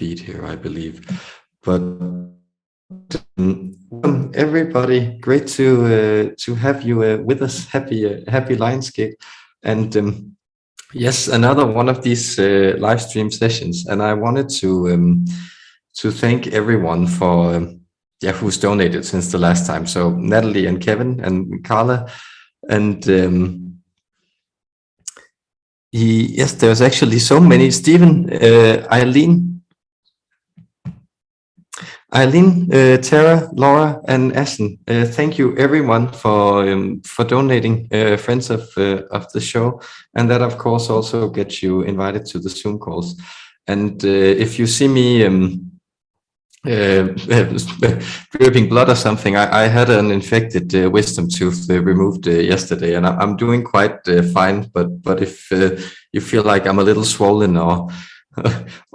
beat here, I believe. But welcome everybody, great to have you with us. Happy Lionsgate, and yes, another one of these live stream sessions. And I wanted to thank everyone for who's donated since the last time. So Natalie and Kevin and Carla, and yes, there's actually so many. Stephen, Eileen, Tara, Laura, and Asen. Thank you everyone for donating, friends of the show, and that of course also gets you invited to the Zoom calls. And if you see me dripping blood or something, I had an infected wisdom tooth removed yesterday, and I'm doing quite fine. But if you feel like I'm a little swollen or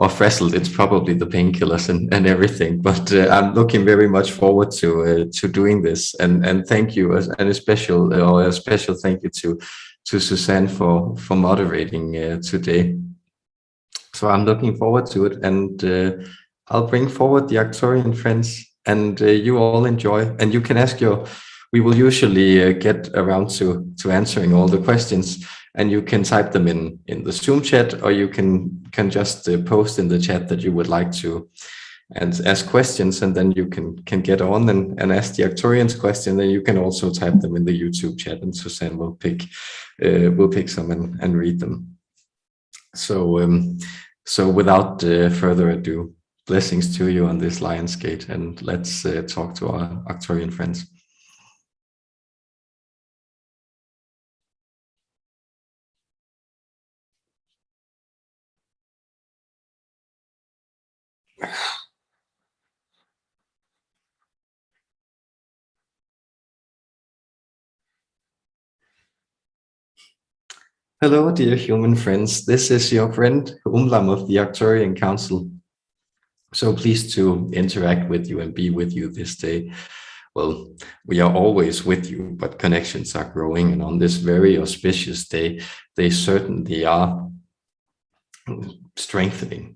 frazzled, it's probably the painkillers and everything. But I'm looking very much forward to doing this. And thank you, and a special thank you to Suzanne for moderating today. So I'm looking forward to it, and I'll bring forward the Arcturian friends, and you all enjoy. And you can ask we will usually get around to answering all the questions, and you can type them in the Zoom chat, or you can just post in the chat that you would like to and ask questions, and then you can get on and ask the Arcturians question. Then you can also type them in the YouTube chat, and Suzanne will pick some and read them. So without further ado, blessings to you on this Lionsgate, and let's talk to our Arcturian friends. Hello, dear human friends. This is your friend Umlam of the Arcturian Council. So pleased to interact with you and be with you this day. Well, we are always with you, but connections are growing, and on this very auspicious day, they certainly are strengthening.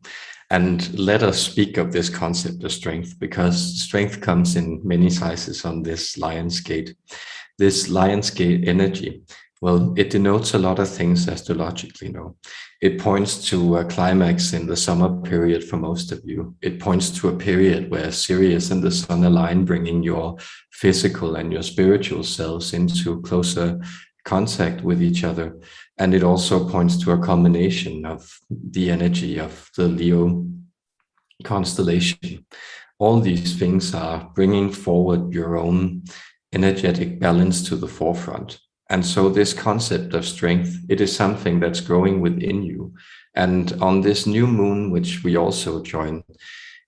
And let us speak of this concept of strength, because strength comes in many sizes on this Lionsgate. This Lionsgate energy, well, it denotes a lot of things astrologically. It points to a climax in the summer period for most of you. It points to a period where Sirius and the Sun align, bringing your physical and your spiritual selves into closer contact with each other. And it also points to a combination of the energy of the Leo constellation. All these things are bringing forward your own energetic balance to the forefront. And so this concept of strength, it is something that's growing within you. And on this new moon, which we also join,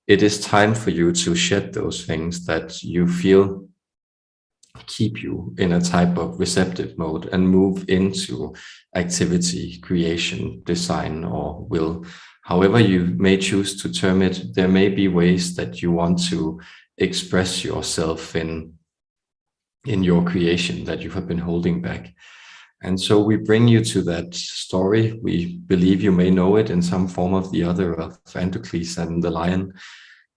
it is time for you to shed those things that you feel keep you in a type of receptive mode and move into activity, creation, design, or will. However you may choose to term it, there may be ways that you want to express yourself in your creation that you have been holding back. And so we bring you to that story. We believe you may know it in some form or the other, of Androcles and the lion.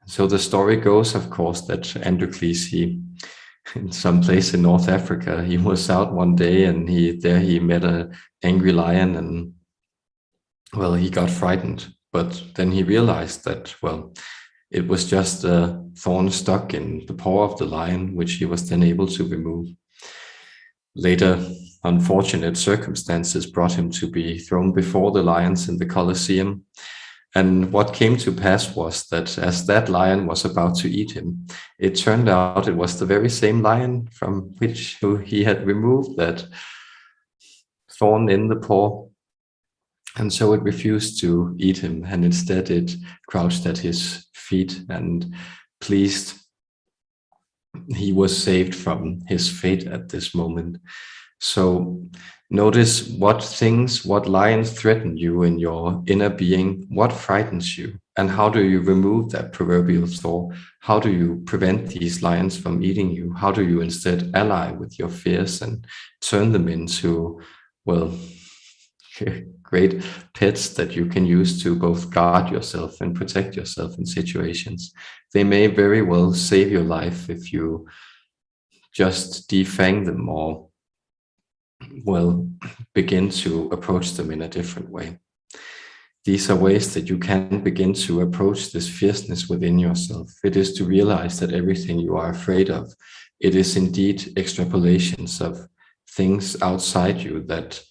So the story goes, of course, that Androcles, in some place in North Africa, he was out one day, and he met an angry lion, and well, he got frightened. But then he realized that, well, it was just a thorn stuck in the paw of the lion, which he was then able to remove. Later, unfortunate circumstances brought him to be thrown before the lions in the Colosseum. And what came to pass was that as that lion was about to eat him, it turned out it was the very same lion from which he had removed that thorn in the paw. And so it refused to eat him, and instead it crouched at his feet, and pleased, he was saved from his fate at this moment. So notice what lions threaten you in your inner being, what frightens you, and how do you remove that proverbial thought? How do you prevent these lions from eating you? How do you instead ally with your fears and turn them into, well, great pets that you can use to both guard yourself and protect yourself in situations. They may very well save your life if you just defang them or, well, begin to approach them in a different way. These are ways that you can begin to approach this fierceness within yourself. It is to realize that everything you are afraid of, it is indeed extrapolations of things outside you that,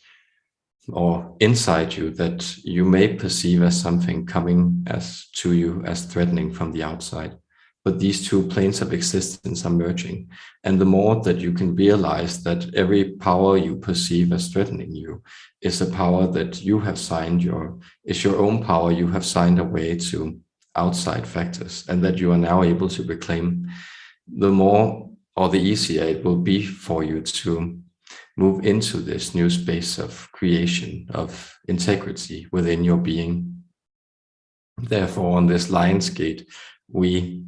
or inside you, that you may perceive as something coming as to you as threatening from the outside. But these two planes of existence are merging. And the more that you can realize that every power you perceive as threatening you is a power that you have signed is your own power you have signed away to outside factors, and that you are now able to reclaim, the more or the easier it will be for you to move into this new space of creation, of integrity within your being. Therefore, on this Lionsgate, we,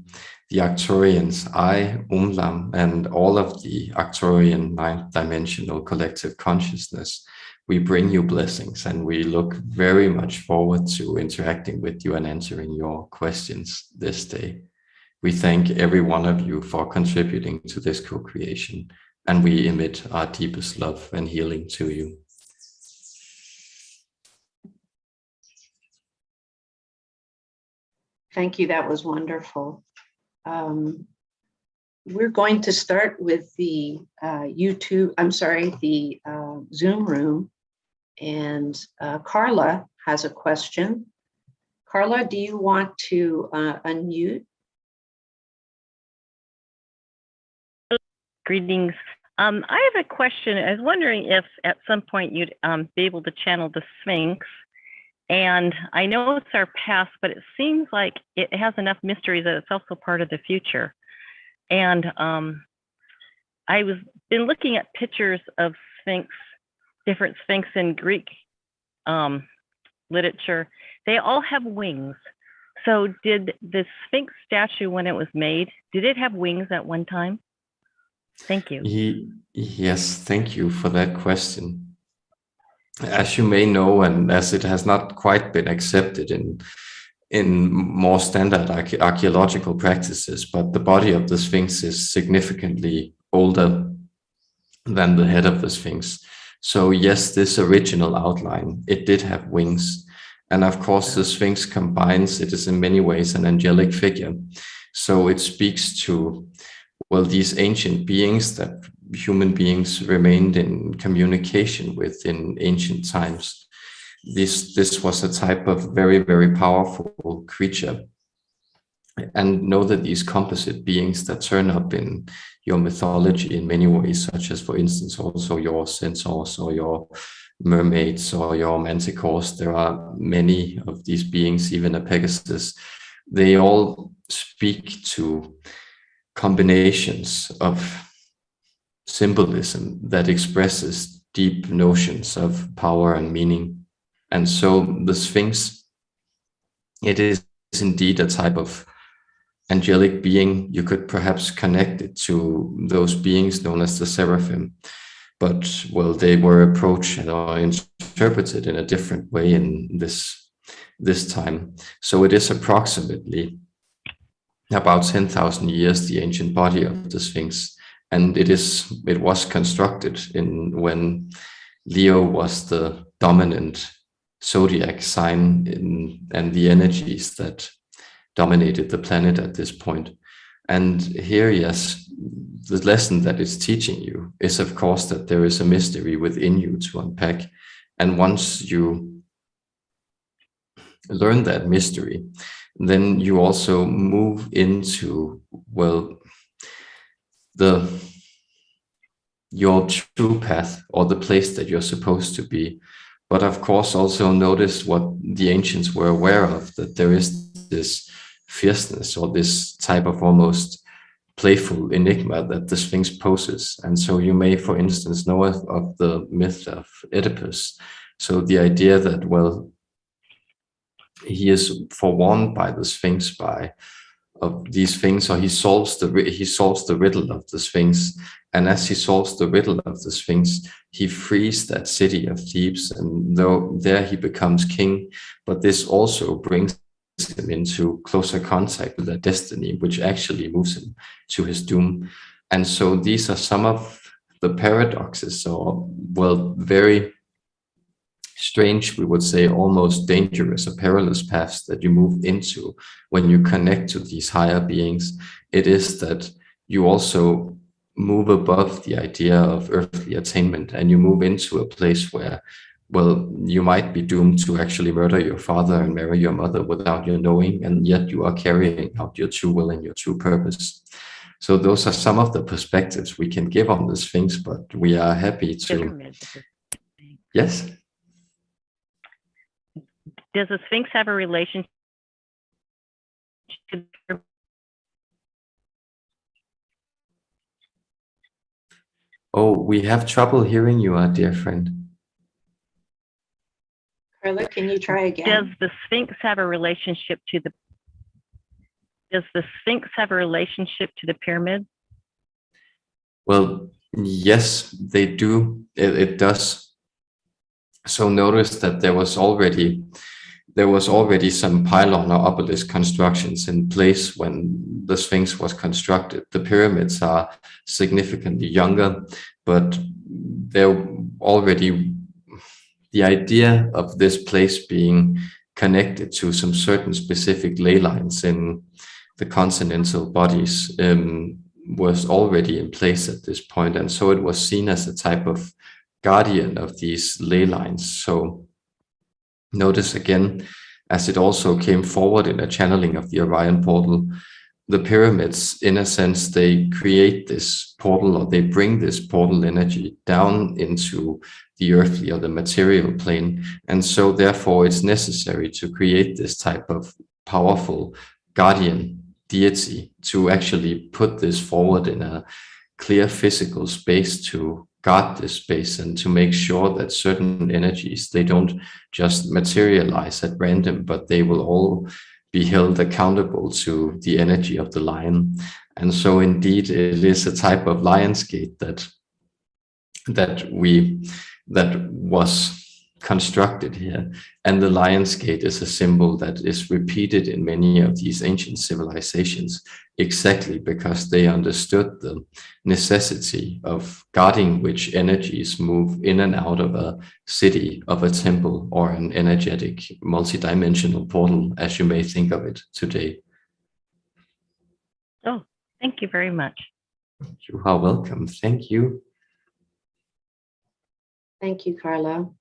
the Arcturians, I, Umlam, and all of the Arcturian ninth dimensional collective consciousness, we bring you blessings, and we look very much forward to interacting with you and answering your questions this day. We thank every one of you for contributing to this co-creation, and we emit our deepest love and healing to you. Thank you. That was wonderful. We're going to start with the Zoom room. And Carla has a question. Carla, do you want to unmute? Greetings. I have a question. I was wondering if at some point you'd be able to channel the Sphinx. And I know it's our past, but it seems like it has enough mystery that it's also part of the future. And I was been looking at pictures of Sphinx, different Sphinx in Greek literature. They all have wings. So did the Sphinx statue, when it was made, did it have wings at one time? Thank you. Yes, thank you for that question. As you may know, and as it has not quite been accepted in more standard archaeological practices, but the body of the Sphinx is significantly older than the head of the Sphinx. So yes, this original outline, it did have wings. And of course, the Sphinx combines, it is in many ways an angelic figure. So it speaks to, well, these ancient beings that human beings remained in communication with in ancient times. This was a type of very, very powerful creature. And know that these composite beings that turn up in your mythology in many ways, such as, for instance, also your centaurs or your mermaids or your manticores, there are many of these beings, even a Pegasus, they all speak to combinations of symbolism that expresses deep notions of power and meaning. And so the Sphinx, it is indeed a type of angelic being. You could perhaps connect it to those beings known as the seraphim, but well, they were approached or interpreted in a different way in this time. So it is approximately about 10,000 years the ancient body of the Sphinx, and it was constructed when Leo was the dominant zodiac sign and the energies that dominated the planet at this point. And here, yes, the lesson that it's teaching you is, of course, that there is a mystery within you to unpack. And once you learn that mystery, then you also move into, well, your true path, or the place that you're supposed to be. But of course, also notice what the ancients were aware of, that there is this fierceness or this type of almost playful enigma that the Sphinx poses. And so you may, for instance, know of the myth of Oedipus. So the idea that, well, he is forewarned by the Sphinx by of these things, or he solves the riddle of the Sphinx. And as he solves the riddle of the Sphinx, he frees that city of Thebes, and though there he becomes king. But this also brings him into closer contact with their destiny, which actually moves him to his doom. And so these are some of the paradoxes, or, well, very strange, we would say, almost dangerous or perilous paths that you move into when you connect to these higher beings. It is that you also move above the idea of earthly attainment, and you move into a place where, well, you might be doomed to actually murder your father and marry your mother without your knowing, and yet you are carrying out your true will and your true purpose. So those are some of the perspectives we can give on the Sphinx, but we are happy to... Yes? Does the Sphinx have a relationship to... Oh, we have trouble hearing you, our dear friend. Carla, can you try again? Does the Sphinx have a relationship to the... Does the Sphinx have a relationship to the pyramids? Well, yes, they do. It does. So notice that there was already some pylon or obelisk constructions in place when the Sphinx was constructed. The pyramids are significantly younger, but they're already... The idea of this place being connected to some certain specific ley lines in the continental bodies was already in place at this point, and so it was seen as a type of guardian of these ley lines. So notice again, as it also came forward in a channeling of the Orion portal, the pyramids, in a sense, they create this portal, or they bring this portal energy down into the earthly or the material plane. And so therefore it's necessary to create this type of powerful guardian deity to actually put this forward in a clear physical space to guard this space and to make sure that certain energies, they don't just materialize at random, but they will all be held accountable to the energy of the lion. And so indeed it is a type of Lionsgate that was constructed here. And the Lionsgate is a symbol that is repeated in many of these ancient civilizations, exactly because they understood the necessity of guarding which energies move in and out of a city, of a temple, or an energetic multidimensional portal, as you may think of it today. Oh, thank you very much. You are welcome. Thank you. Thank you, Carla.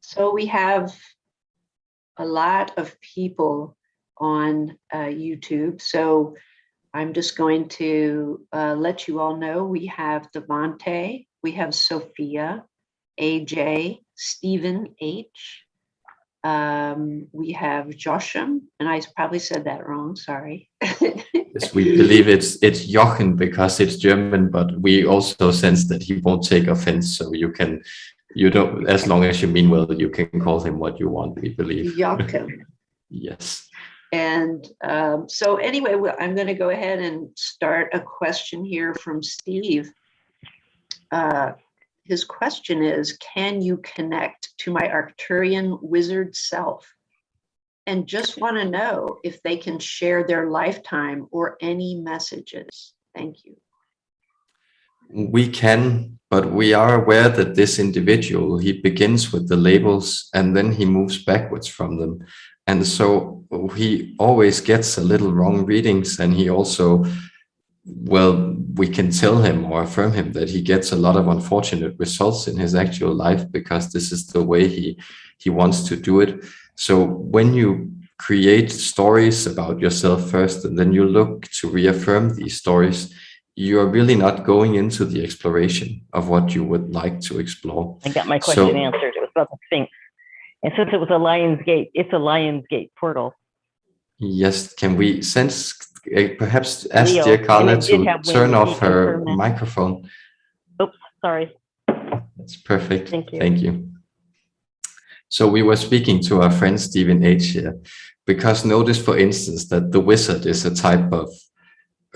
So we have a lot of people on YouTube. So I'm just going to let you all know we have Devante, we have Sophia, AJ, Stephen H. We have Josham, and I probably said that wrong, sorry. Yes, we believe it's Jochen because it's German, but we also sense that he won't take offense. So you don't, as long as you mean well, you can call him what you want, we believe. Jochen. Yes. And so anyway, I'm going to go ahead and start a question here from Steve. His question is, can you connect to my Arcturian wizard self? And just want to know if they can share their lifetime or any messages. Thank you. We can, but we are aware that this individual, he begins with the labels and then he moves backwards from them. And so he always gets a little wrong readings, and he also, well, we can tell him or affirm him that he gets a lot of unfortunate results in his actual life because this is the way he wants to do it. So when you create stories about yourself first, and then you look to reaffirm these stories, you are really not going into the exploration of what you would like to explore. I got my question answered. It was about the Sphinx. And since it was a Lionsgate, it's a Lionsgate portal. Yes, can we perhaps ask Leo, dear Carla to turn off her confirm microphone? Oops, sorry. That's perfect. Thank you. Thank you. So we were speaking to our friend Stephen H. here, because notice, for instance, that the wizard is a type of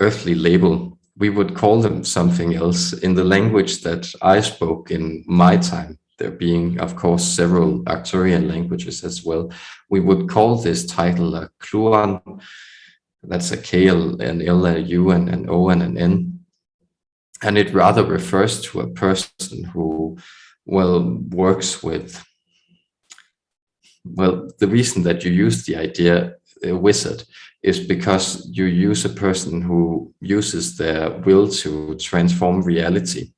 earthly label. We would call them something else in the language that I spoke in my time. There being, of course, several Arcturian languages as well. We would call this title a Kluan. That's a K, an L, a U, and an O, and an N. And it rather refers to a person who, well, works with, well, the reason that you use the idea wizard is because you use a person who uses their will to transform reality.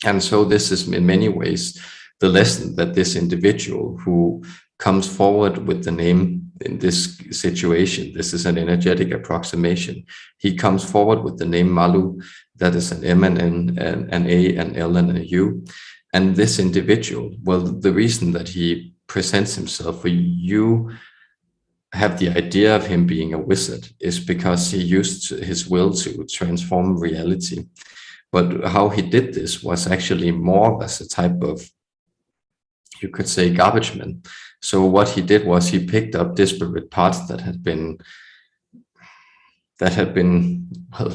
And so this is in many ways the lesson that this individual who comes forward with the name in this situation, this is an energetic approximation. He comes forward with the name Malu, that is an M and an A, an L, and a U. And this individual, well, the reason that he presents himself, for you have the idea of him being a wizard, is because he used his will to transform reality. But how he did this was actually more as a type of, you could say, garbage man. So what he did was he picked up disparate parts that had been well,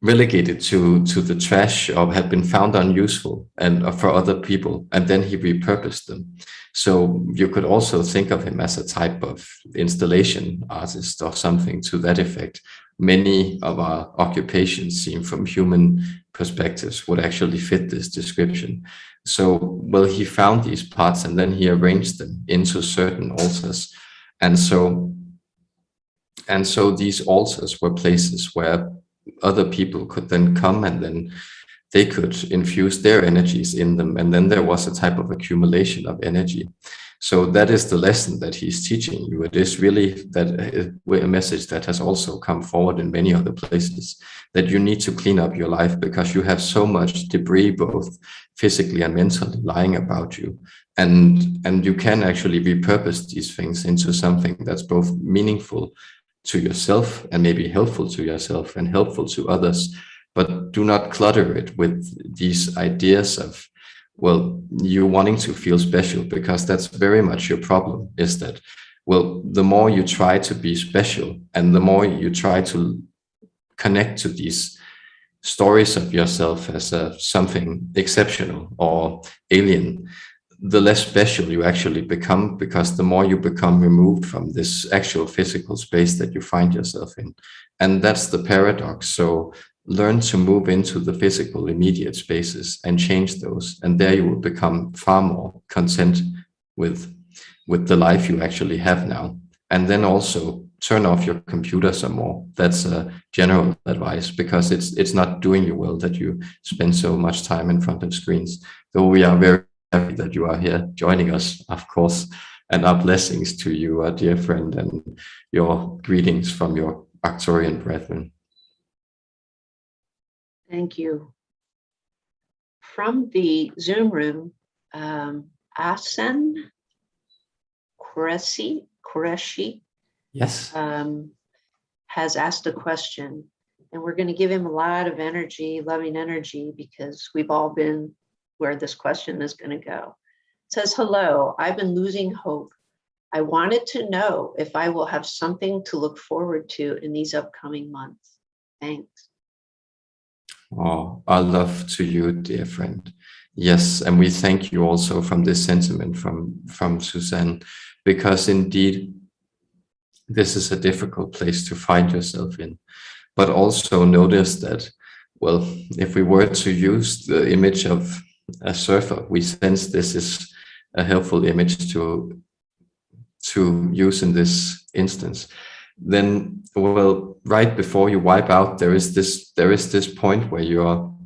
relegated to the trash, or had been found unuseful and for other people, and then he repurposed them. So you could also think of him as a type of installation artist or something to that effect. Many of our occupations, seen from human perspectives, would actually fit this description. So, well, he found these parts and then he arranged them into certain altars. And so these altars were places where other people could then come, and then they could infuse their energies in them. And then there was a type of accumulation of energy. So that is the lesson that he's teaching you. It is really that a message that has also come forward in many other places, that you need to clean up your life because you have so much debris, both physically and mentally, lying about you. And you can actually repurpose these things into something that's both meaningful to yourself and maybe helpful to yourself and helpful to others. But do not clutter it with these ideas of, well, you wanting to feel special, because that's very much your problem, is that, well, the more you try to be special and the more you try to connect to these stories of yourself as something exceptional or alien, the less special you actually become, because the more you become removed from this actual physical space that you find yourself in. And that's the paradox. So learn to move into the physical immediate spaces and change those. And there you will become far more content with the life you actually have now. And then also turn off your computer some more. That's a general advice, because it's not doing you well that you spend so much time in front of screens. Though we are very happy that you are here joining us, of course, and our blessings to you, our dear friend, and your greetings from your Arcturian brethren. Thank you. From the Zoom room, Asen Qureshi Yes. has asked a question, and we're going to give him a lot of energy, loving energy, because we've all been where this question is going to go. It says, hello, I've been losing hope. I wanted to know if I will have something to look forward to in these upcoming months. Thanks. Oh, our love to you, dear friend. Yes, and we thank you also from this sentiment from Suzanne, because indeed, this is a difficult place to find yourself in. But also notice that, well, if we were to use the image of a surfer, we sense this is a helpful image to use in this instance. Then, well, right before you wipe out, there is this point where you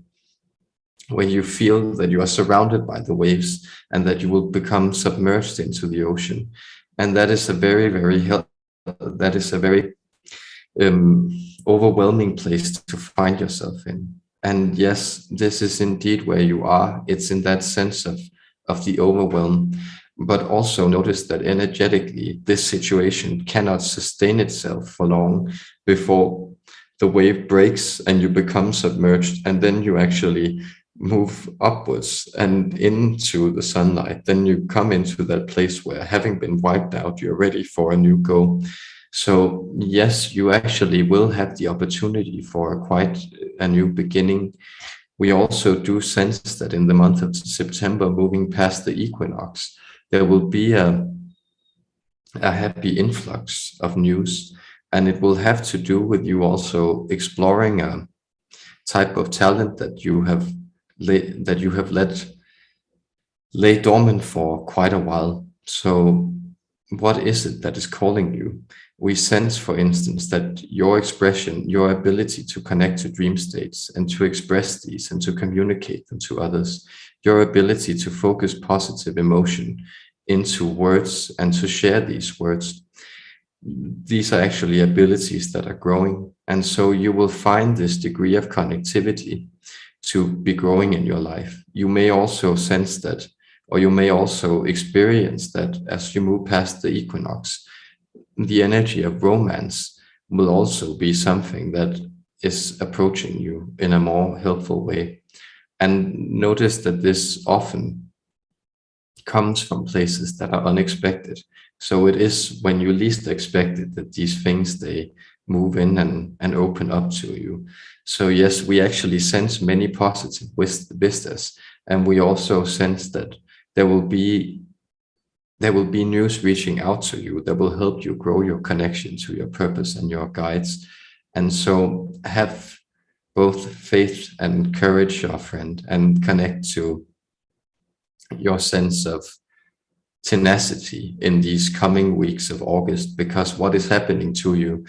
feel that you are surrounded by the waves and that you will become submerged into the ocean. And that is a very, very overwhelming place to find yourself in. And yes, this is indeed where you are. It's in that sense of the overwhelm. But also notice that energetically, this situation cannot sustain itself for long before the wave breaks and you become submerged. And then you actually move upwards and into the sunlight, then you come into that place where, having been wiped out, you're ready for a new go. So yes, you actually will have the opportunity for quite a new beginning. We also do sense that in the month of September, moving past the equinox, there will be a happy influx of news, and it will have to do with you also exploring a type of talent that you have let lay dormant for quite a while. So what is it that is calling you? We sense, for instance, that your expression, your ability to connect to dream states and to express these and to communicate them to others, your ability to focus positive emotion into words and to share these words, these are actually abilities that are growing. And so you will find this degree of connectivity to be growing in your life. You may also sense that, or you may also experience that as you move past the equinox, the energy of romance will also be something that is approaching you in a more helpful way. And notice that this often comes from places that are unexpected. So it is when you least expect it that these things, they move in and open up to you. So yes, we actually sense many positive vistas, and we also sense that there will be news reaching out to you that will help you grow your connection to your purpose and your guides. And so have both faith and courage, our friend, and connect to your sense of tenacity in these coming weeks of August, because what is happening to you,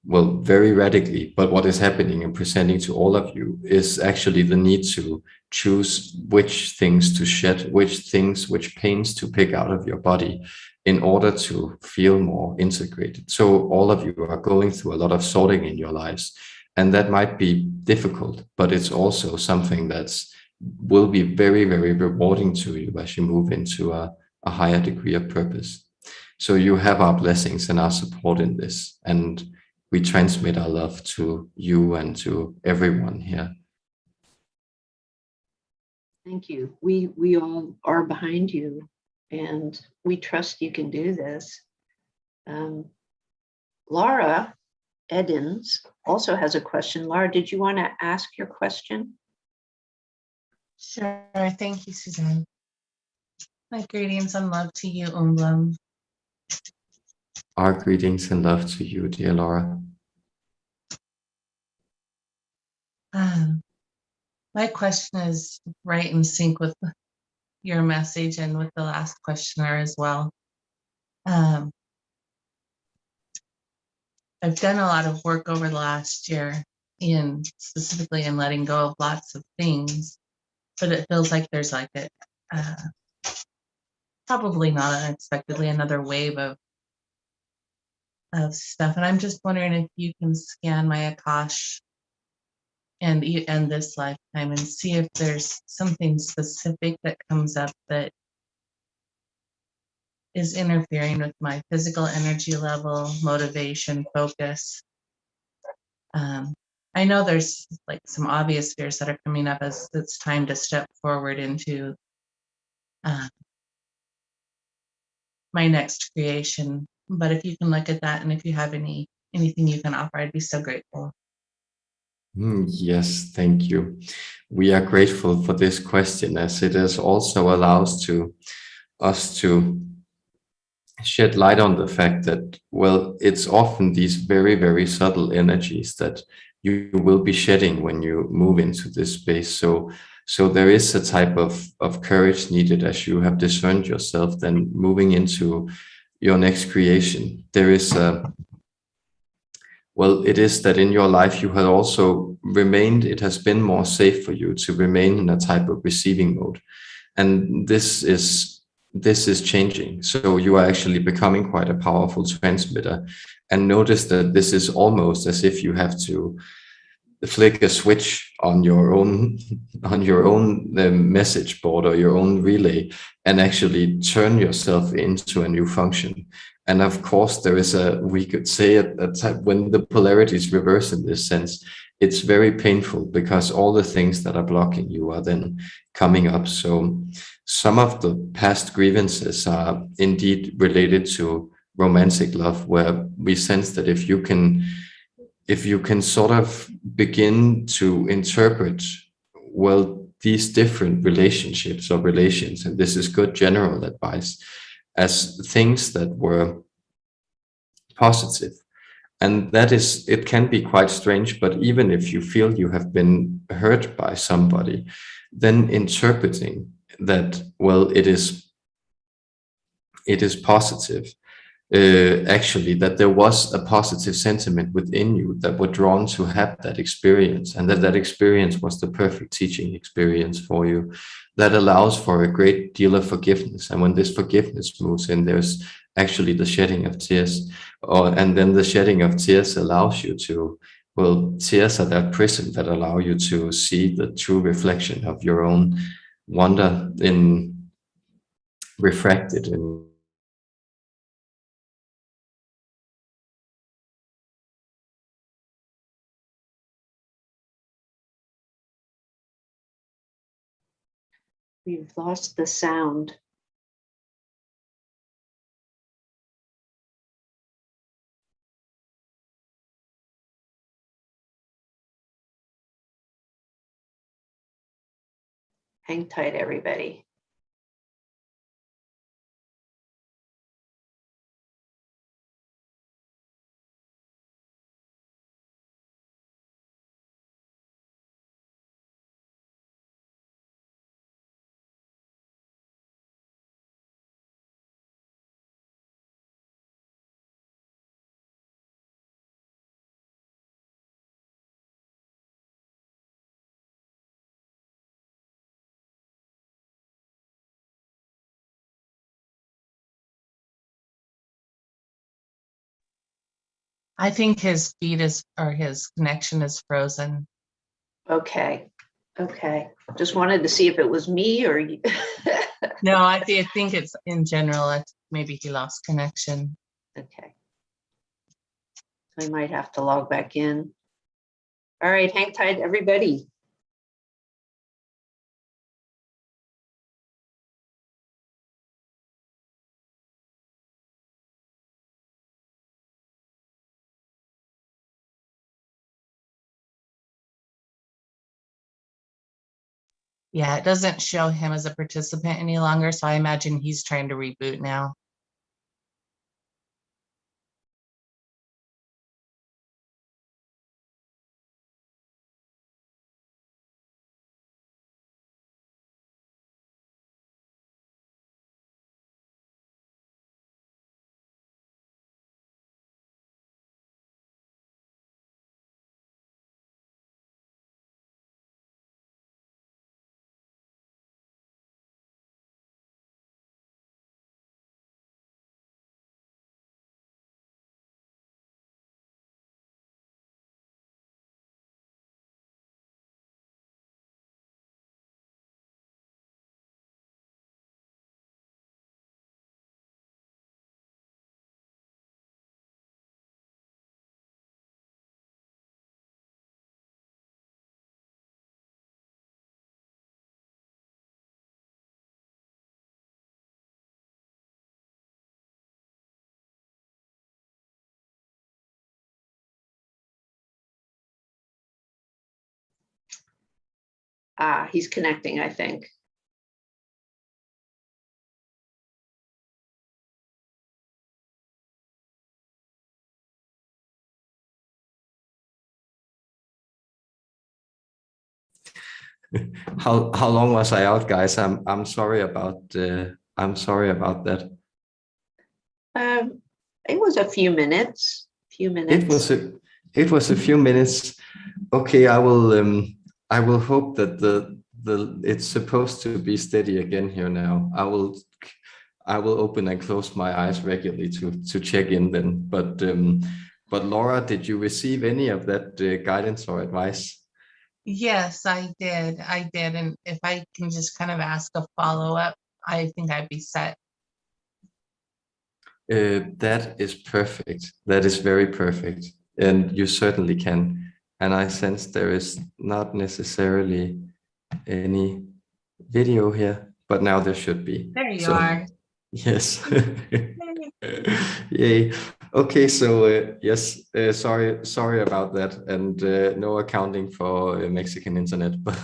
well, very radically, but what is happening and presenting to all of you is actually the need to choose which things to shed, which pains to pick out of your body in order to feel more integrated. So all of you are going through a lot of sorting in your lives, and that might be difficult, but it's also something that's will be very, very rewarding to you as you move into a higher degree of purpose. So you have our blessings and our support in this, and we transmit our love to you and to everyone here. Thank you. We all are behind you, and we trust you can do this. Laura Edens also has a question. Laura, did you want to ask your question? Sure. Thank you, Suzanne. My greetings and love to you, Umblum. Our greetings and love to you, dear Laura. My question is right in sync with your message and with the last questioner as well. I've done a lot of work over the last year specifically in letting go of lots of things, but it feels like there's like a probably not unexpectedly another wave of stuff. And I'm just wondering if you can scan my Akash and this lifetime and see if there's something specific that comes up that is interfering with my physical energy level, motivation, focus. I know there's like some obvious fears that are coming up as it's time to step forward into my next creation. But if you can look at that, and if you have anything you can offer, I'd be so grateful. Yes, thank you. We are grateful for this question, as it is also allows us to shed light on the fact that, well, it's often these very, very subtle energies that you will be shedding when you move into this space. So there is a type of courage needed as you have discerned yourself, then moving into your next creation. There is it is that in your life you have also remained, it has been more safe for you to remain in a type of receiving mode. And this is changing. So you are actually becoming quite a powerful transmitter. And notice that this is almost as if you have to flick a switch on your own message board or your own relay and actually turn yourself into a new function. And of course, there is we could say at that time when the polarities reverse in this sense, it's very painful because all the things that are blocking you are then coming up. So some of the past grievances are indeed related to romantic love, where we sense that if you can sort of begin to interpret, well, these different relationships or relations, and this is good general advice, as things that were positive. And that is, it can be quite strange, but even if you feel you have been hurt by somebody, then interpreting that, well, it is positive, actually, that there was a positive sentiment within you that were drawn to have that experience, and that experience was the perfect teaching experience for you, that allows for a great deal of forgiveness. And when this forgiveness moves in, there's actually the shedding of tears, and then the shedding of tears allows you to, well, tears are that prism that allow you to see the true reflection of your own wonder in refracted in. We've lost the sound. Hang tight, everybody. I think his feed is, or his connection is frozen. Okay. Okay. Just wanted to see if it was me or you. No, I think it's in general, maybe he lost connection. Okay. I might have to log back in. All right, hang tight, everybody. Yeah, it doesn't show him as a participant any longer, so I imagine he's trying to reboot now. Ah, he's connecting, I think. How long was I out, guys? I'm sorry about that. It was a few minutes. It was a few minutes. Okay, I will hope that the it's supposed to be steady again here now. I will open and close my eyes regularly to check in then. But Laura, did you receive any of that guidance or advice? Yes, I did. And if I can just kind of ask a follow-up, I think I'd be set. That is perfect. That is very perfect. And you certainly can. And I sense there is not necessarily any video here, but now there should be. There you So, are. yes. Yay. Okay, so yes, sorry about that, and no accounting for Mexican internet, but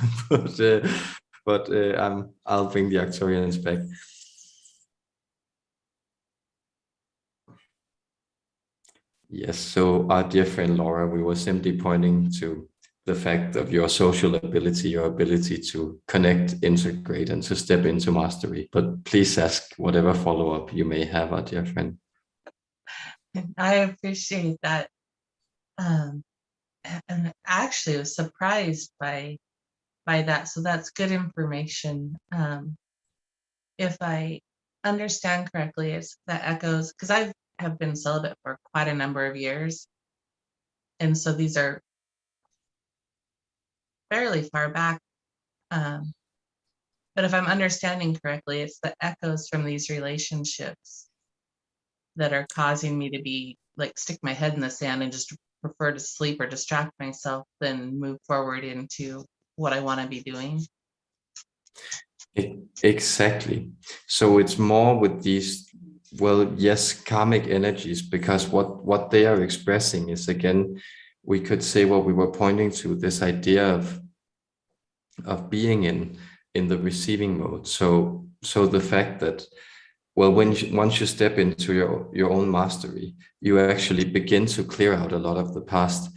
I'll bring the Arcturians back. Yes, so our dear friend Laura, we were simply pointing to the fact of your social ability, your ability to connect, integrate, and to step into mastery. But please ask whatever follow-up you may have, our dear friend. I appreciate that. And actually was surprised by that. So that's good information. If I understand correctly, it's that echoes, because I have been celibate for quite a number of years. And so these are fairly far back. But if I'm understanding correctly, it's the echoes from these relationships that are causing me to be like stick my head in the sand and just prefer to sleep or distract myself than move forward into what I want to be doing. Exactly. So it's more with these, well, yes, karmic energies, because what they are expressing is, again, we could say what we were pointing to, this idea of being in the receiving mode. So the fact that, well, once you step into your own mastery, you actually begin to clear out a lot of the past.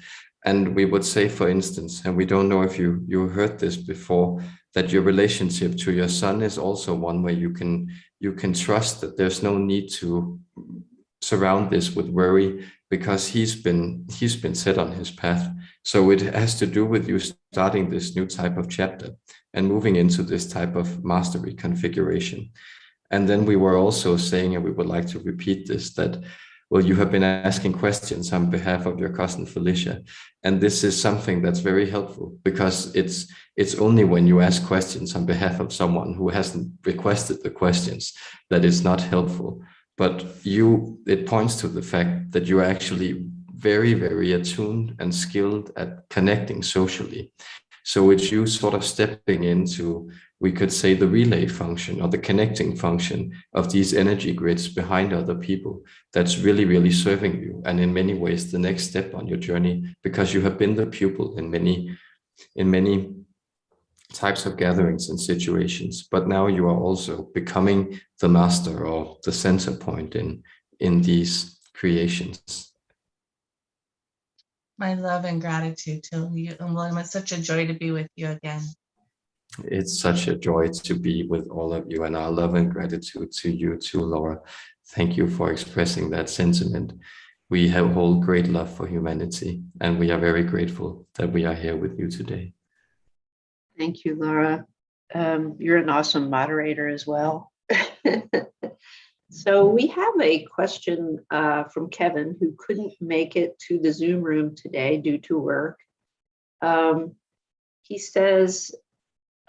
And we would say, for instance, and we don't know if you heard this before, that your relationship to your son is also one where you can trust that there's no need to surround this with worry, because he's been set on his path. So it has to do with you starting this new type of chapter and moving into this type of mastery configuration. And then we were also saying, and we would like to repeat this, that, well, you have been asking questions on behalf of your cousin Felicia. And this is something that's very helpful, because it's only when you ask questions on behalf of someone who hasn't requested the questions that it's not helpful. But it points to the fact that you're actually very, very attuned and skilled at connecting socially. So it's you sort of stepping into, we could say, the relay function or the connecting function of these energy grids behind other people that's really, really serving you. And in many ways, the next step on your journey, because you have been the pupil in many types of gatherings and situations, but now you are also becoming the master or the center point in these creations. My love and gratitude to you, and William. It's such a joy to be with you again. It's such a joy to be with all of you, and our love and gratitude to you too, Laura. Thank you for expressing that sentiment. We hold great love for humanity, and we are very grateful that we are here with you today. Thank you, Laura. You're an awesome moderator as well. So we have a question from Kevin, who couldn't make it to the Zoom room today due to work. He says,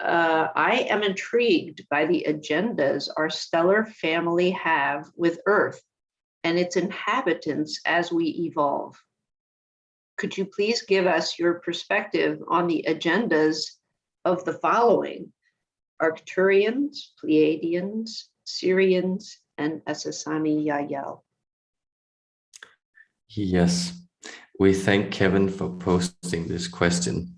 I am intrigued by the agendas our stellar family have with Earth and its inhabitants as we evolve. Could you please give us your perspective on the agendas of the following: Arcturians, Pleiadians, Syrians, and Asasani Yael? Yes, we thank Kevin for posting this question.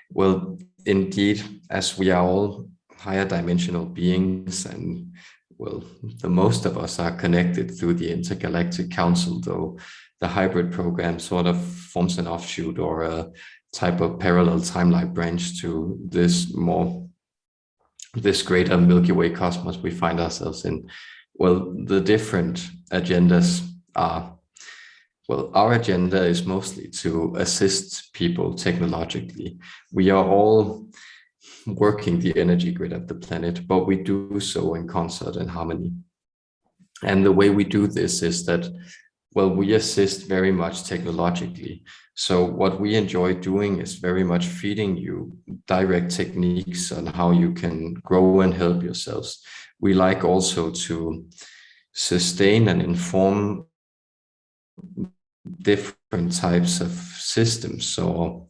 Well, indeed, as we are all higher dimensional beings, and well, the most of us are connected through the Intergalactic Council, though the hybrid program sort of forms an offshoot or a type of parallel timeline branch to this greater Milky Way cosmos we find ourselves in. Well, the different agendas are, well, our agenda is mostly to assist people technologically. We are all working the energy grid of the planet, but we do so in concert and harmony. And the way we do this is that, well, we assist very much technologically. So what we enjoy doing is very much feeding you direct techniques on how you can grow and help yourselves. We like also to sustain and inform different types of systems. So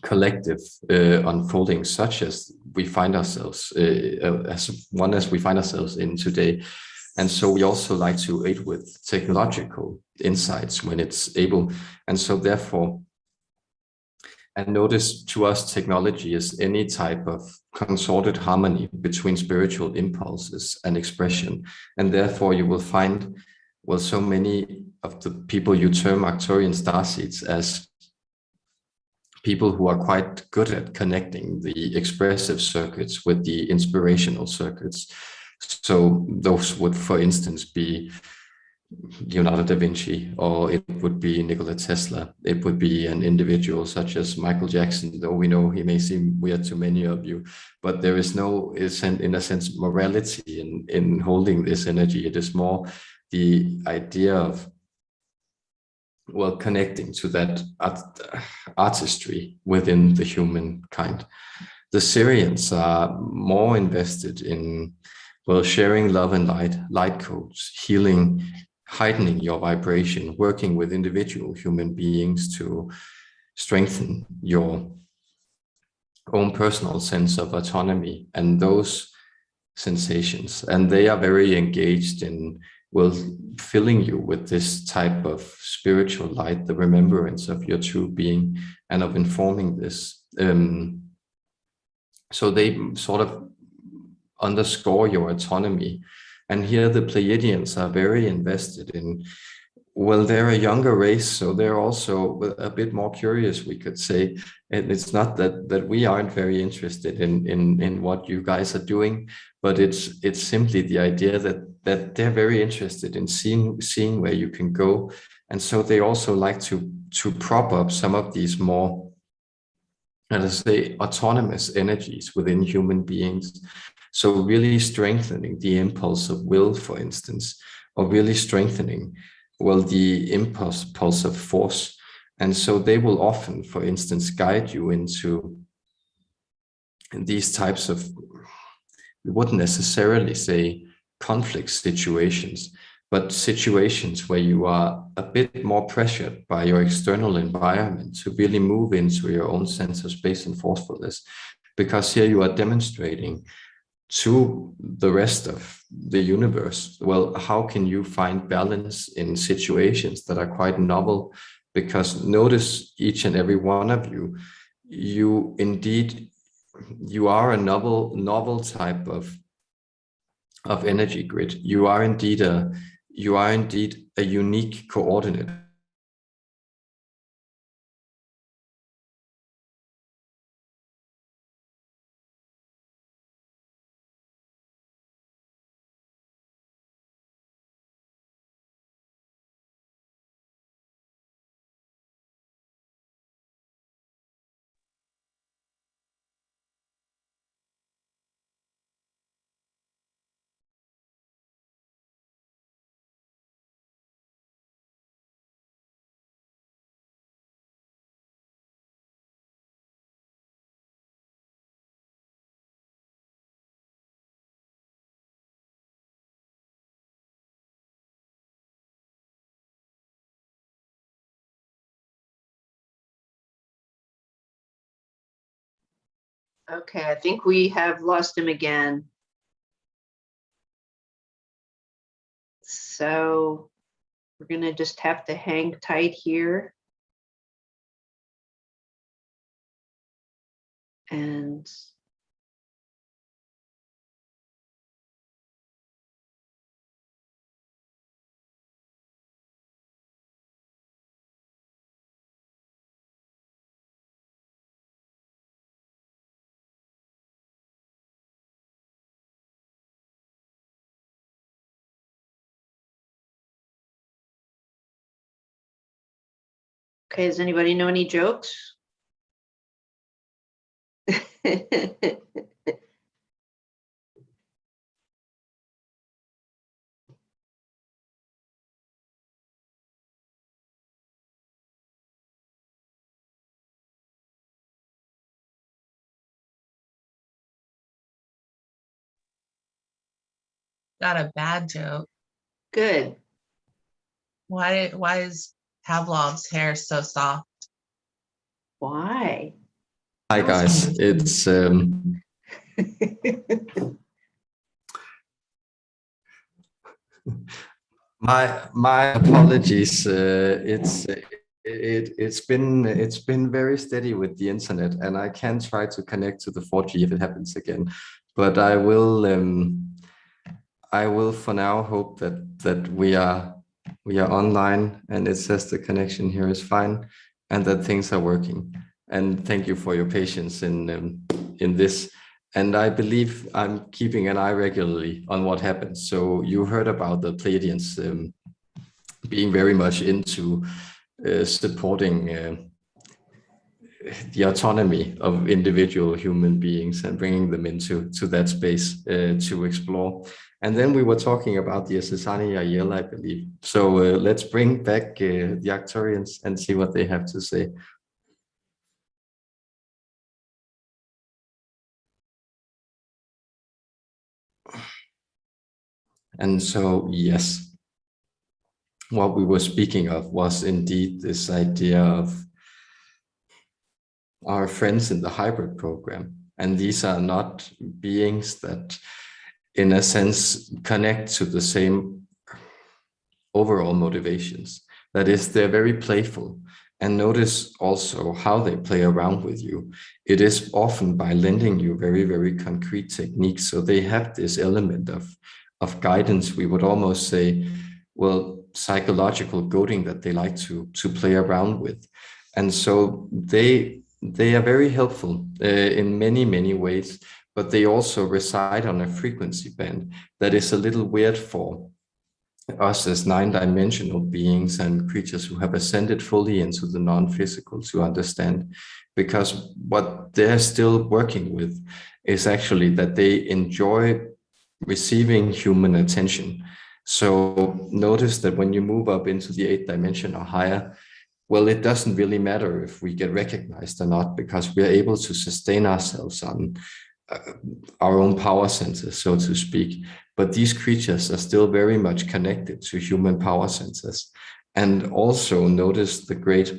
collective unfolding, such as we find ourselves, as we find ourselves in today. And so we also like to aid with technological insights when it's able. And so therefore, and notice to us, technology is any type of consorted harmony between spiritual impulses and expression. And therefore you will find, well, so many of the people you term Arcturian starseeds as people who are quite good at connecting the expressive circuits with the inspirational circuits. So those would, for instance, be Leonardo da Vinci, or it would be Nikola Tesla. It would be an individual such as Michael Jackson, though we know he may seem weird to many of you, but there is no, in a sense, morality in holding this energy. It is more the idea of, well, connecting to that artistry within the humankind. The Syrians are more invested in, well, sharing love and light codes, healing, heightening your vibration, working with individual human beings to strengthen your own personal sense of autonomy and those sensations. And they are very engaged in, well, filling you with this type of spiritual light, the remembrance of your true being, and of informing this. So they sort of underscore your autonomy. And here the Pleiadians are very invested in, well, they're a younger race, so they're also a bit more curious, we could say. And it's not that we aren't very interested in what you guys are doing, but it's simply the idea that they're very interested in seeing where you can go. And so they also like to prop up some of these more, let us say, autonomous energies within human beings. So really strengthening the impulse of will, for instance, or really strengthening, well, the impulse of force. And so they will often, for instance, guide you into these types of, we wouldn't necessarily say conflict situations, but situations where you are a bit more pressured by your external environment to really move into your own sense of space and forcefulness. Because here you are demonstrating to the rest of the universe, well, how can you find balance in situations that are quite novel? Because notice each and every one of you, you are a novel type of energy grid. You are indeed a unique coordinate. Okay, I think we have lost him again. So we're going to just have to hang tight here. And okay, does anybody know any jokes? Got a bad joke. Good. Why is Pavlov's hair so soft? Why? Hi That was guys, interesting. it's my apologies. It's been very steady with the internet, and I can try to connect to the 4G if it happens again. But I will for now hope that we are online, and it says the connection here is fine, and that things are working. And thank you for your patience in this. And I believe I'm keeping an eye regularly on what happens. So you heard about the Pleiadians being very much into supporting the autonomy of individual human beings and bringing them into that space to explore. And then we were talking about the Asesani Yael, I believe. So let's bring back the Arcturians and see what they have to say. And so, yes, what we were speaking of was indeed this idea of our friends in the hybrid program. And these are not beings that, in a sense, connect to the same overall motivations. That is, they're very playful. And notice also how they play around with you. It is often by lending you very, very concrete techniques. So they have this element of guidance, we would almost say, well, psychological goading that they like to play around with. And so they are very helpful in many, many ways, but they also reside on a frequency band that is a little weird for us as nine-dimensional beings and creatures who have ascended fully into the non-physical to understand, because what they're still working with is actually that they enjoy receiving human attention. So notice that when you move up into the 8th dimension or higher, well, it doesn't really matter if we get recognized or not, because we are able to sustain ourselves on our own power centers, so to speak. But these creatures are still very much connected to human power centers. And also notice the great,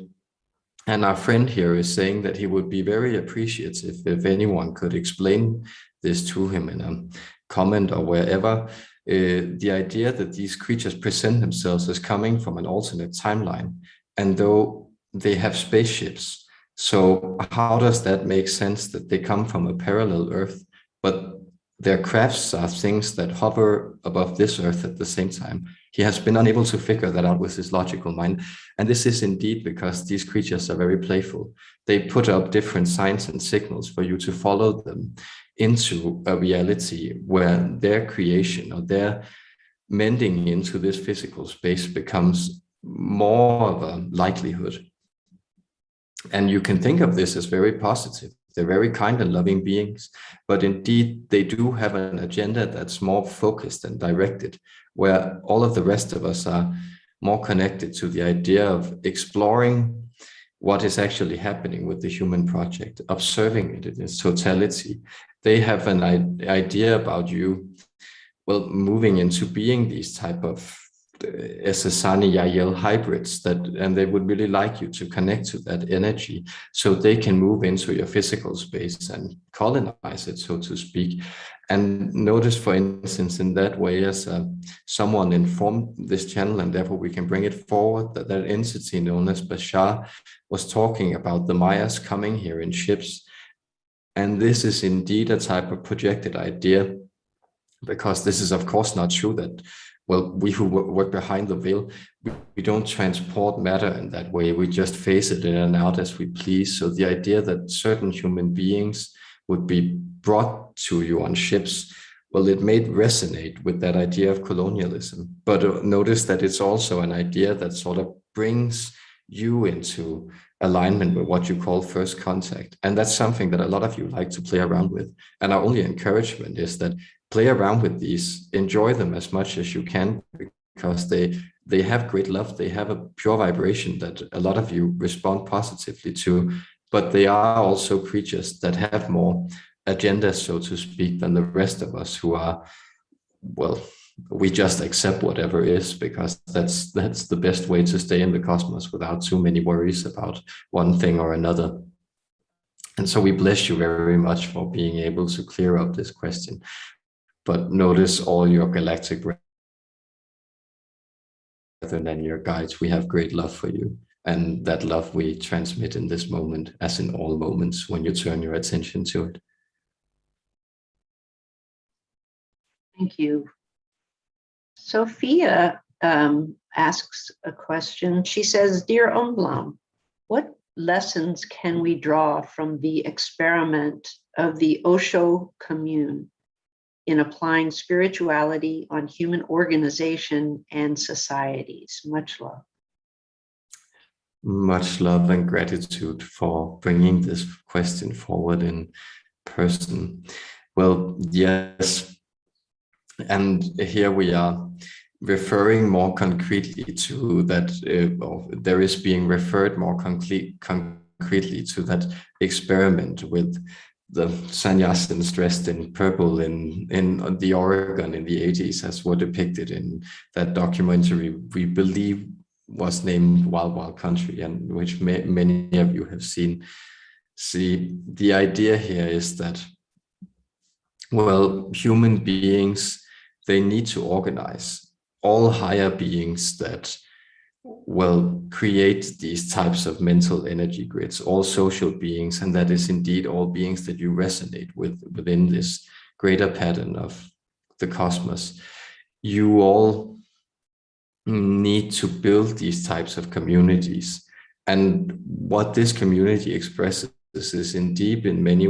and our friend here is saying that he would be very appreciative if anyone could explain this to him in a comment or wherever, the idea that these creatures present themselves as coming from an alternate timeline, and though they have spaceships, so how does that make sense that they come from a parallel Earth, but their crafts are things that hover above this Earth at the same time? He has been unable to figure that out with his logical mind. And this is indeed because these creatures are very playful. They put up different signs and signals for you to follow them into a reality where their creation or their mending into this physical space becomes more of a likelihood. And you can think of this as very positive. They're very kind and loving beings, but indeed they do have an agenda that's more focused and directed, where all of the rest of us are more connected to the idea of exploring what is actually happening with the human project, observing it in its totality. They have an idea about you, well, moving into being these type of Asesani Yael hybrids, and they would really like you to connect to that energy so they can move into your physical space and colonize it, so to speak. And notice, for instance, in that way, as someone informed this channel, and therefore we can bring it forward, that entity known as Bashar was talking about the Mayas coming here in ships. And this is indeed a type of projected idea, because this is of course not true that, well, we who work behind the veil, we don't transport matter in that way. We just phase it in and out as we please. So the idea that certain human beings would be brought to you on ships, well, it may resonate with that idea of colonialism. But notice that it's also an idea that sort of brings you into alignment with what you call first contact. And that's something that a lot of you like to play around with. And our only encouragement is that play around with these, enjoy them as much as you can, because they have great love. They have a pure vibration that a lot of you respond positively to, but they are also creatures that have more agendas, so to speak, than the rest of us who are, well, we just accept whatever is, because that's the best way to stay in the cosmos without too many worries about one thing or another. And so we bless you very much for being able to clear up this question. But notice all your galactic brethren and your guides, we have great love for you. And that love we transmit in this moment, as in all moments when you turn your attention to it. Thank you. Sophia asks a question. She says, Dear Omblam, what lessons can we draw from the experiment of the Osho commune in applying spirituality on human organization and societies? Much love. Much love and gratitude for bringing this question forward in person. Well, yes. And here we are referring more concretely to that, there is being referred more concretely to that experiment with the sannyasins dressed in purple in the Oregon in the 80s, as were depicted in that documentary we believe was named Wild Wild Country, and which many of you have seen. See, the idea here is that, well, human beings, they need to organize. All higher beings that, well, create these types of mental energy grids, all social beings, and that is indeed all beings that you resonate with within this greater pattern of the cosmos. You all need to build these types of communities. And what this community expresses is indeed in many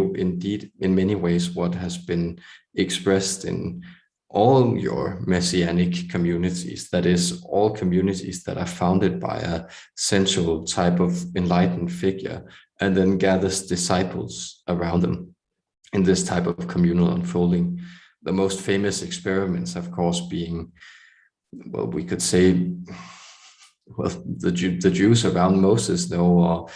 ways what has been expressed in all your messianic communities, that is, all communities that are founded by a central type of enlightened figure and then gathers disciples around them in this type of communal unfolding. The most famous experiments, of course, being, well, we could say, well, the Jews around Moses, or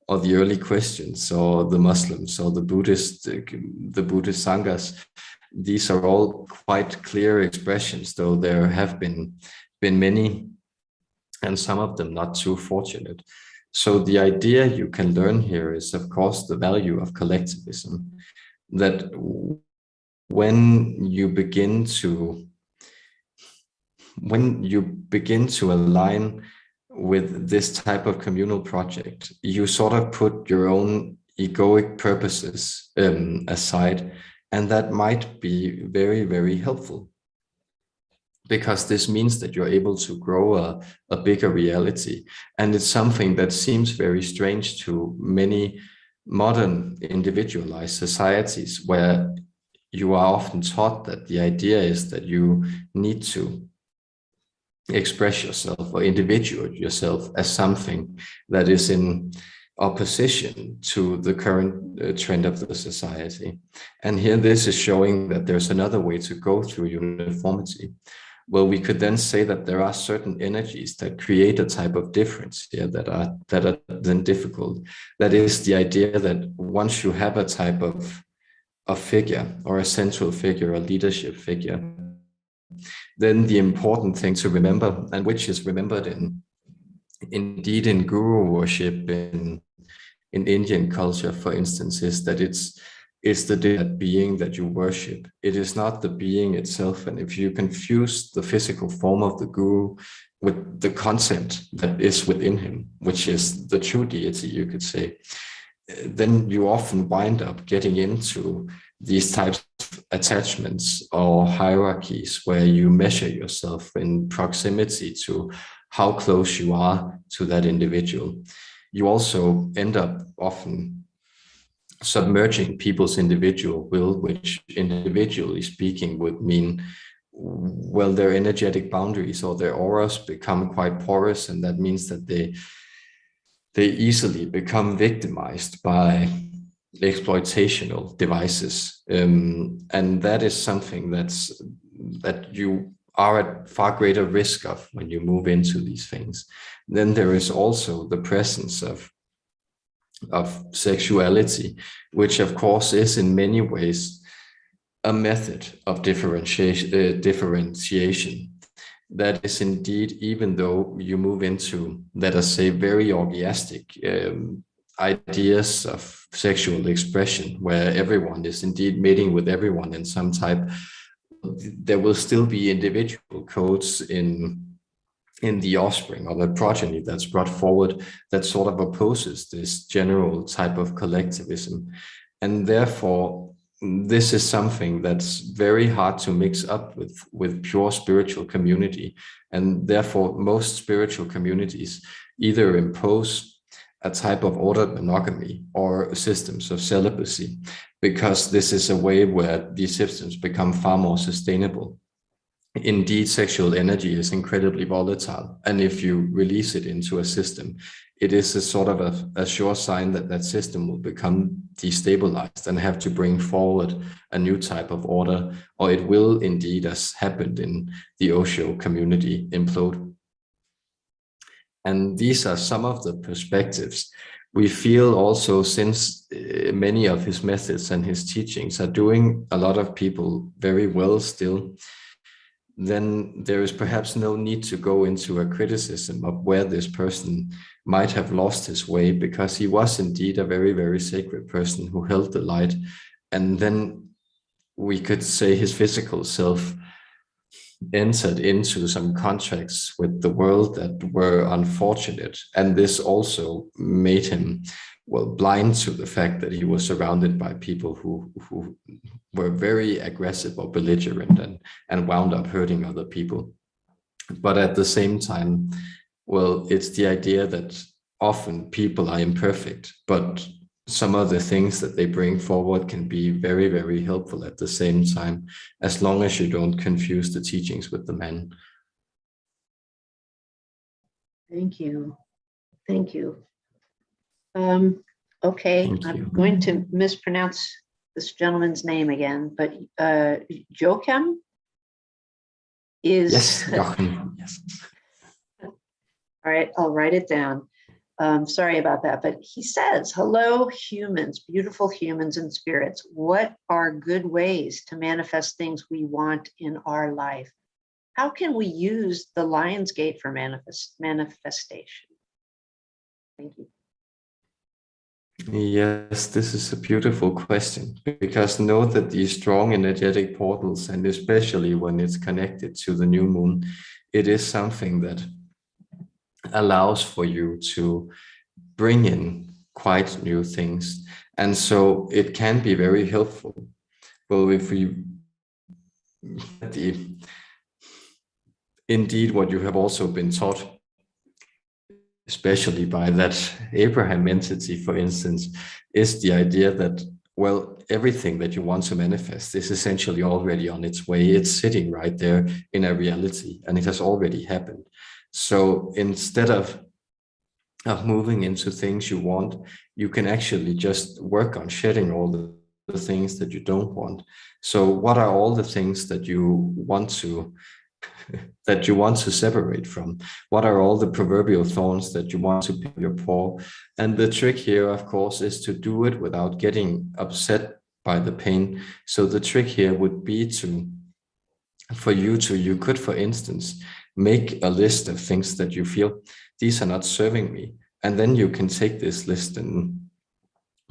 the early Christians, or the Muslims, or the Buddhist Sanghas. These are all quite clear expressions, though there have been many, and some of them not too fortunate. So the idea you can learn here is, of course, the value of collectivism, that when you begin to align with this type of communal project, you sort of put your own egoic purposes aside, and that might be very, very helpful, because this means that you're able to grow a bigger reality. And it's something that seems very strange to many modern individualized societies, where you are often taught that the idea is that you need to express yourself or individuate yourself as something that is in opposition to the current trend of the society. And here this is showing that there's another way to go through uniformity. Well, we could then say that there are certain energies that create a type of difference here that are then difficult. That is the idea that once you have a type of figure, or a central figure, a leadership figure, then the important thing to remember, and which is remembered indeed in guru worship in Indian culture, for instance, is that it's that being that you worship. It is not the being itself. And if you confuse the physical form of the guru with the concept that is within him, which is the true deity, you could say, then you often wind up getting into these types of attachments or hierarchies where you measure yourself in proximity to how close you are to that individual. You also end up often submerging people's individual will, which individually speaking would mean, well, their energetic boundaries or their auras become quite porous, and that means that they easily become victimized by exploitational devices, and that is something that you are at far greater risk of when you move into these things. Then there is also the presence of sexuality, which of course is in many ways a method of differentiation. That is indeed, even though you move into, let us say, very orgiastic ideas of sexual expression where everyone is indeed mating with everyone in some type, there will still be individual codes in the offspring or the progeny that's brought forward that sort of opposes this general type of collectivism. And therefore, this is something that's very hard to mix up with pure spiritual community. And therefore, most spiritual communities either impose a type of ordered monogamy or systems of celibacy, because this is a way where these systems become far more sustainable. Indeed, sexual energy is incredibly volatile, and if you release it into a system, it is a sort of a sure sign that that system will become destabilized and have to bring forward a new type of order, or it will indeed, as happened in the Osho community, implode. And these are some of the perspectives we feel also, since many of his methods and his teachings are doing a lot of people very well still, then there is perhaps no need to go into a criticism of where this person might have lost his way, because he was indeed a very, very sacred person who held the light. And then we could say his physical self entered into some contracts with the world that were unfortunate. And this also made him, well, blind to the fact that he was surrounded by people who were very aggressive or belligerent and wound up hurting other people. But at the same time, well, it's the idea that often people are imperfect, but some of the things that they bring forward can be very, very helpful at the same time, as long as you don't confuse the teachings with the man. Thank you. Thank you. Okay, Thank I'm you. going to mispronounce this gentleman's name again, but Joachim is. Yes, Joachim, yes. All right, I'll write it down. Sorry about that, but he says, hello, humans, beautiful humans and spirits. What are good ways to manifest things we want in our life? How can we use the Lionsgate for manifestation? Thank you. Yes, this is a beautiful question, because note that these strong energetic portals, and especially when it's connected to the new moon, it is something that allows for you to bring in quite new things. And so it can be very helpful. Well, if we indeed what you have also been taught, especially by that Abraham entity, for instance, is the idea that, well, everything that you want to manifest is essentially already on its way. It's sitting right there in a reality, and it has already happened. So instead of moving into things you want, you can actually just work on shedding all the things that you don't want. So what are all the things that you want to separate from? What are all the proverbial thorns that you want to pick your paw? And the trick here, of course, is to do it without getting upset by the pain. So the trick here would be you could, for instance, make a list of things that you feel, these are not serving me. And then you can take this list and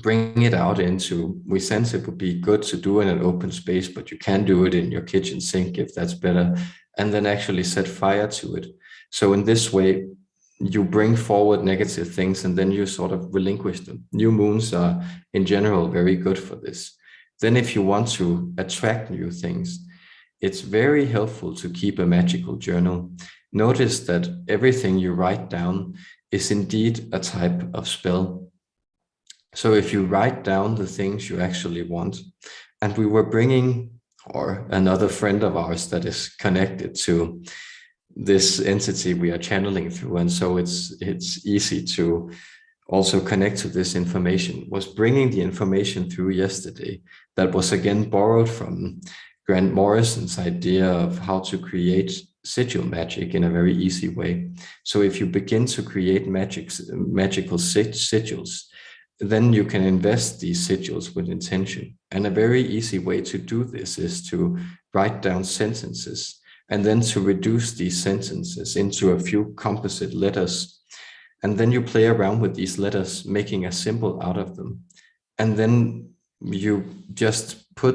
bring it out into, we sense it would be good to do in an open space, but you can do it in your kitchen sink if that's better, and then actually set fire to it. So in this way, you bring forward negative things and then you sort of relinquish them. New moons are in general very good for this. Then if you want to attract new things, it's very helpful to keep a magical journal. Notice that everything you write down is indeed a type of spell. So if you write down the things you actually want, and we were bringing, or another friend of ours that is connected to this entity we are channeling through, and so it's easy to also connect to this information, was bringing the information through yesterday that was again borrowed from Grant Morrison's idea of how to create sigil magic in a very easy way. So if you begin to create magical sigils, then you can invest these sigils with intention. And a very easy way to do this is to write down sentences and then to reduce these sentences into a few composite letters. And then you play around with these letters, making a symbol out of them. And then you just put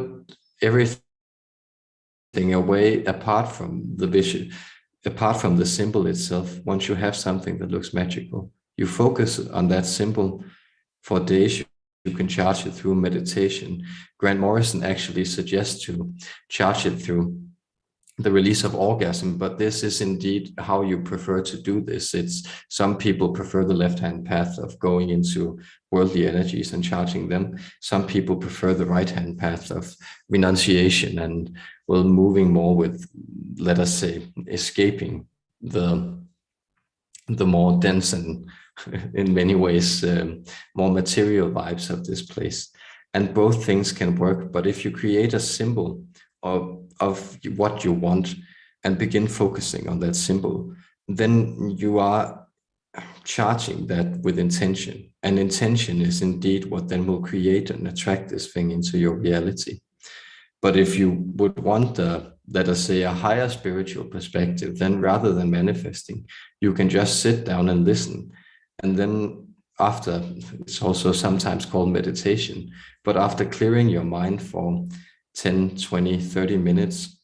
everything away apart from the vision, apart from the symbol itself. Once you have something that looks magical, you focus on that symbol for days. You can charge it through meditation. Grant Morrison actually suggests to charge it through the release of orgasm, but this is indeed how you prefer to do this. It's some people prefer the left-hand path of going into worldly energies and charging them. Some people prefer the right-hand path of renunciation and moving more with, let us say, escaping the more dense and in many ways more material vibes of this place. And both things can work, but if you create a symbol of what you want and begin focusing on that symbol, then you are charging that with intention. And intention is indeed what then will create and attract this thing into your reality. But if you would want, let us say, a higher spiritual perspective, then rather than manifesting, you can just sit down and listen. And then after, it's also sometimes called meditation, but after clearing your mind for 10, 20, 30 minutes,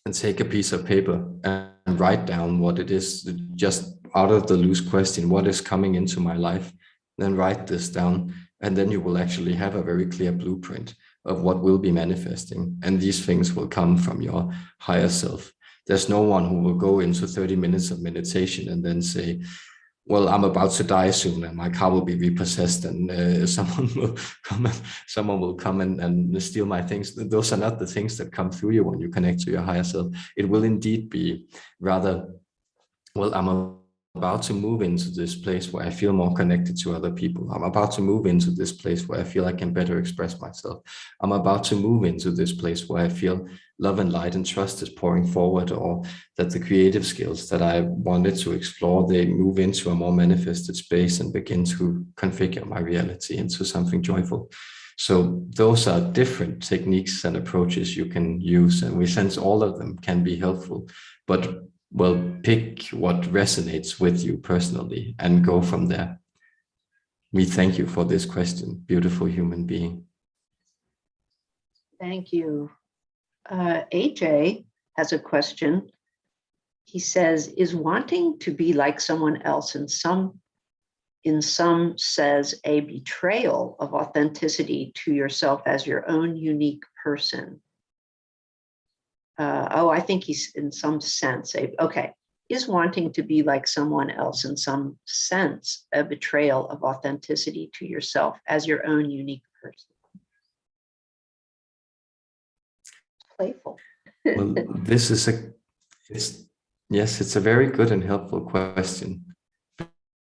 and take a piece of paper and write down what it is, just out of the loose question, what is coming into my life, then write this down. And then you will actually have a very clear blueprint of what will be manifesting. And these things will come from your higher self. There's no one who will go into 30 minutes of meditation and then say, well, I'm about to die soon and my car will be repossessed and someone will come and steal my things. Those are not the things that come through you when you connect to your higher self. It will indeed be rather, well, I'm about to move into this place where I feel more connected to other people. I'm about to move into this place where I feel I can better express myself. I'm about to move into this place where I feel love and light and trust is pouring forward, or that the creative skills that I wanted to explore, they move into a more manifested space and begin to configure my reality into something joyful. So those are different techniques and approaches you can use, and we sense all of them can be helpful, but pick what resonates with you personally and go from there. We thank you for this question, beautiful human being. Thank you. AJ has a question. He says, is wanting to be like someone else in some says a betrayal of authenticity to yourself as your own unique person? I think he's in some sense. Okay. Is wanting to be like someone else in some sense a betrayal of authenticity to yourself as your own unique person? Playful. Well, this is it's a very good and helpful question,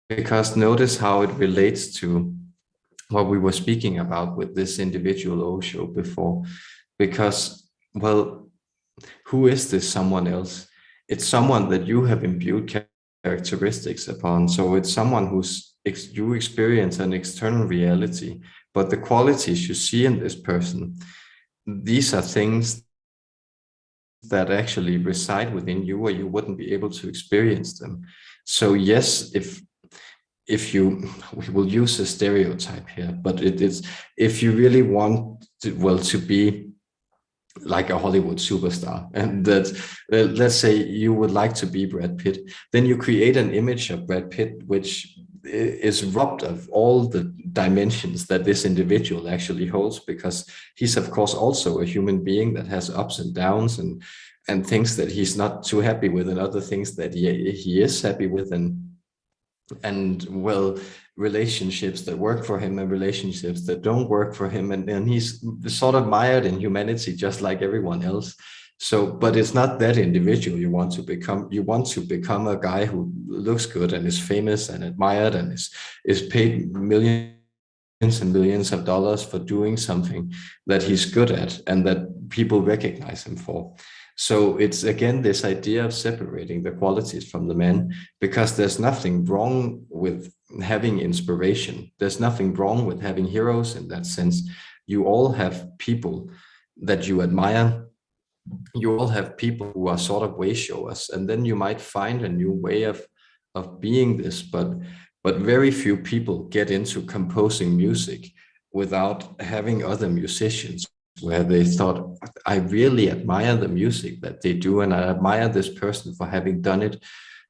because notice how it relates to what we were speaking about with this individual Osho before. Because, well, who is this someone else? It's someone that you have imbued characteristics upon. So it's someone you experience an external reality, but the qualities you see in this person, these are things that actually reside within you, or you wouldn't be able to experience them. So yes, we will use a stereotype here, but it's, if you really want to be like a Hollywood superstar, and that let's say you would like to be Brad Pitt, then you create an image of Brad Pitt which is robbed of all the dimensions that this individual actually holds, because he's of course also a human being that has ups and downs and things that he's not too happy with, and other things that he is happy with, and relationships that work for him and relationships that don't work for him, and he's sort of mired in humanity just like everyone else. So, but it's not that individual you want to become. You want to become a guy who looks good and is famous and admired and is paid millions and millions of dollars for doing something that he's good at and that people recognize him for. So it's again this idea of separating the qualities from the man, because there's nothing wrong with having inspiration. There's nothing wrong with having heroes in that sense. You all have people that you admire. You all have people who are sort of way showers, and then you might find a new way of being this. But But very few people get into composing music without having other musicians where they thought, I really admire the music that they do, and I admire this person for having done it.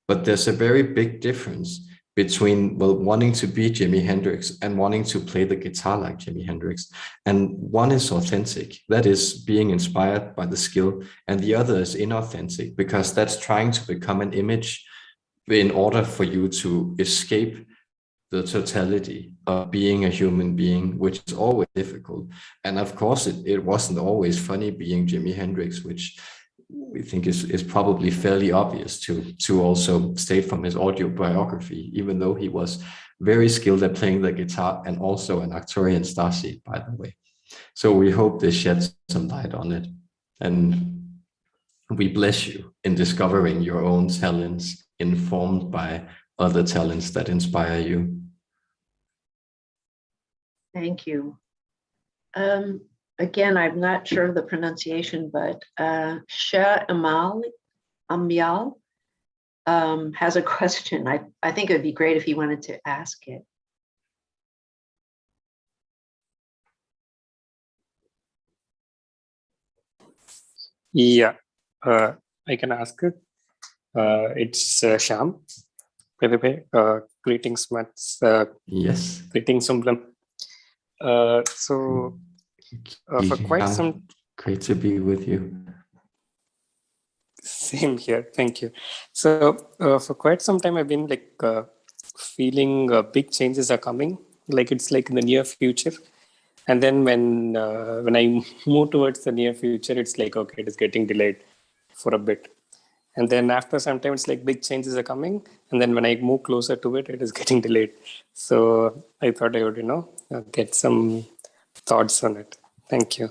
But there's a very big difference between, well, wanting to be Jimi Hendrix and wanting to play the guitar like Jimi Hendrix. And one is authentic, that is being inspired by the skill, and the other is inauthentic, because that's trying to become an image in order for you to escape the totality of being a human being, which is always difficult. And of course, it wasn't always funny being Jimi Hendrix, which we think is probably fairly obvious to also state from his autobiography, even though he was very skilled at playing the guitar and also an Arcturian starseed, by the way. So we hope this sheds some light on it. And we bless you in discovering your own talents, informed by other talents that inspire you. Thank you. Again, I'm not sure of the pronunciation, but Shah Amyal has a question. I think it would be great if he wanted to ask it. Yeah, I can ask it. It's Sham. By the way, greetings, Mats. Yes. Greetings, Umblam. So for quite some... Great to be with you. Same here. Thank you. So for quite some time, I've been like feeling big changes are coming. Like it's like in the near future. And then when I move towards the near future, it's like, okay, it is getting delayed for a bit. And then after some time, it's like big changes are coming. And then when I move closer to it, it is getting delayed. So I thought I would, get some thoughts on it. Thank you.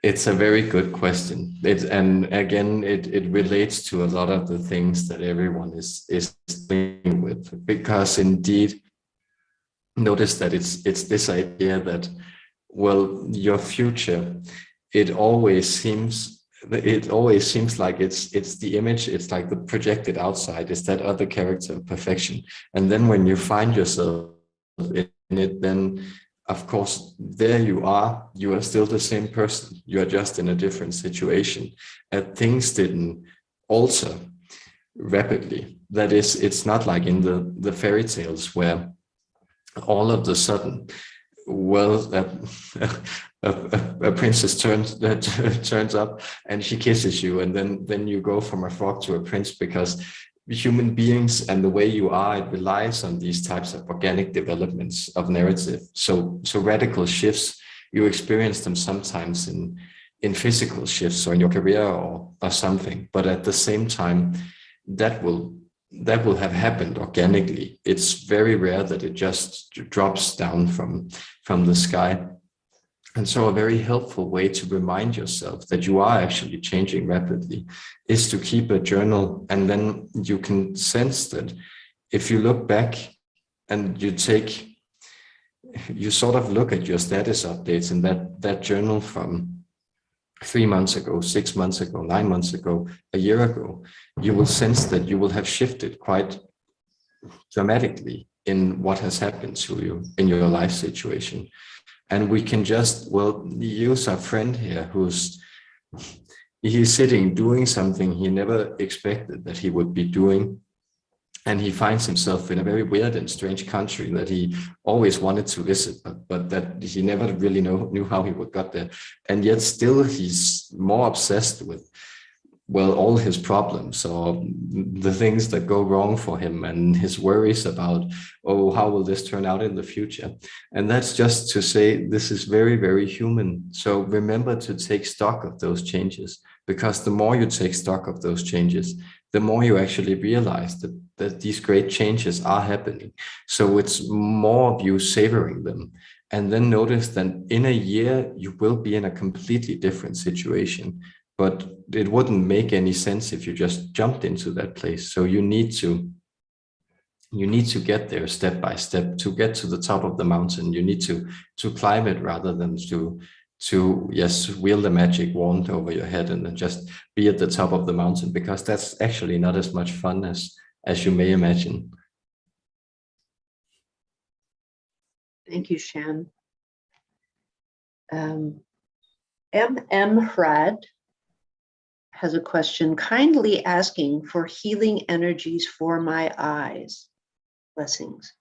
It's a very good question. And again, it relates to a lot of the things that everyone is dealing with, because indeed, notice that it's this idea that, well, your future, it always seems like it's the image, it's like the projected outside, it's that other character of perfection. And then when you find yourself in it, then of course, there you are still the same person. You are just in a different situation. And things didn't alter rapidly. That is, it's not like in the fairy tales where all of a sudden, well, a princess turns up and she kisses you, and then you go from a frog to a prince, because human beings and the way you are, it relies on these types of organic developments of narrative. So radical shifts, you experience them sometimes in physical shifts or in your career or something, but at the same time, that will have happened organically. It's very rare that it just drops down from the sky. And so a very helpful way to remind yourself that you are actually changing rapidly is to keep a journal. And then you can sense that if you look back and you sort of look at your status updates in that journal from 3 months ago, 6 months ago, 9 months ago, a year ago, you will sense that you will have shifted quite dramatically in what has happened to you in your life situation. And we can just, well, use our friend here he's sitting doing something he never expected that he would be doing. And he finds himself in a very weird and strange country that he always wanted to visit, but that he never really knew how he would get there. And yet still he's more obsessed with, well, all his problems or the things that go wrong for him and his worries about, oh, how will this turn out in the future? And that's just to say this is very, very human. So remember to take stock of those changes, because the more you take stock of those changes, the more you actually realize that these great changes are happening. So it's more of you savoring them. And then notice that in a year, you will be in a completely different situation. But it wouldn't make any sense if you just jumped into that place. So you need to get there step by step. To get to the top of the mountain, you need to climb it rather than to, yes, wield a magic wand over your head and then just be at the top of the mountain, because that's actually not as much fun as you may imagine. Thank you, Shan. Hrad has a question, kindly asking for healing energies for my eyes. Blessings.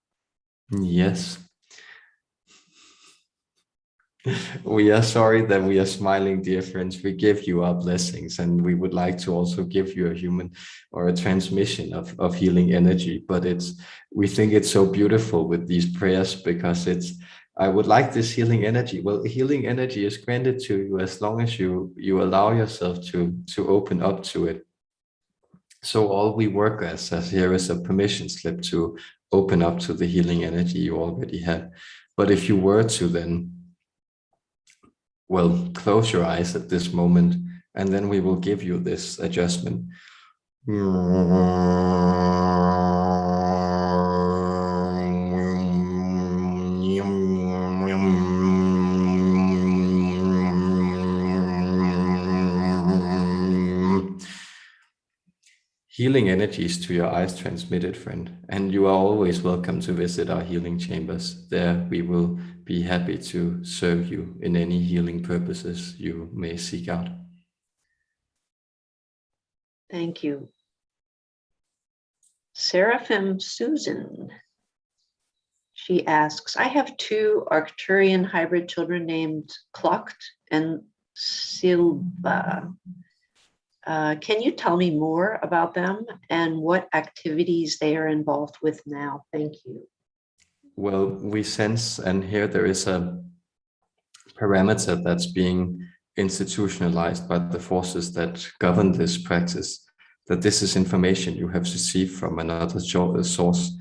Yes. We are sorry that we are smiling, dear friends. We give you our blessings, and we would like to also give you a human or a transmission of healing energy. But we think it's so beautiful with these prayers, because I would like this healing energy. Well, healing energy is granted to you as long as you allow yourself to open up to it. So all we work as here is a permission slip to open up to the healing energy you already have. But if you were to then, well, close your eyes at this moment, and then we will give you this adjustment. Healing energies to your eyes transmitted, friend, and you are always welcome to visit our healing chambers. There we will be happy to serve you in any healing purposes you may seek out. Thank you. Seraphim Susan. She asks, I have 2 Arcturian hybrid children named Clucked and Silva. Can you tell me more about them and what activities they are involved with now? Thank you. Well, we sense, and here there is a parameter that's being institutionalized by the forces that govern this practice, that this is information you have received from another source,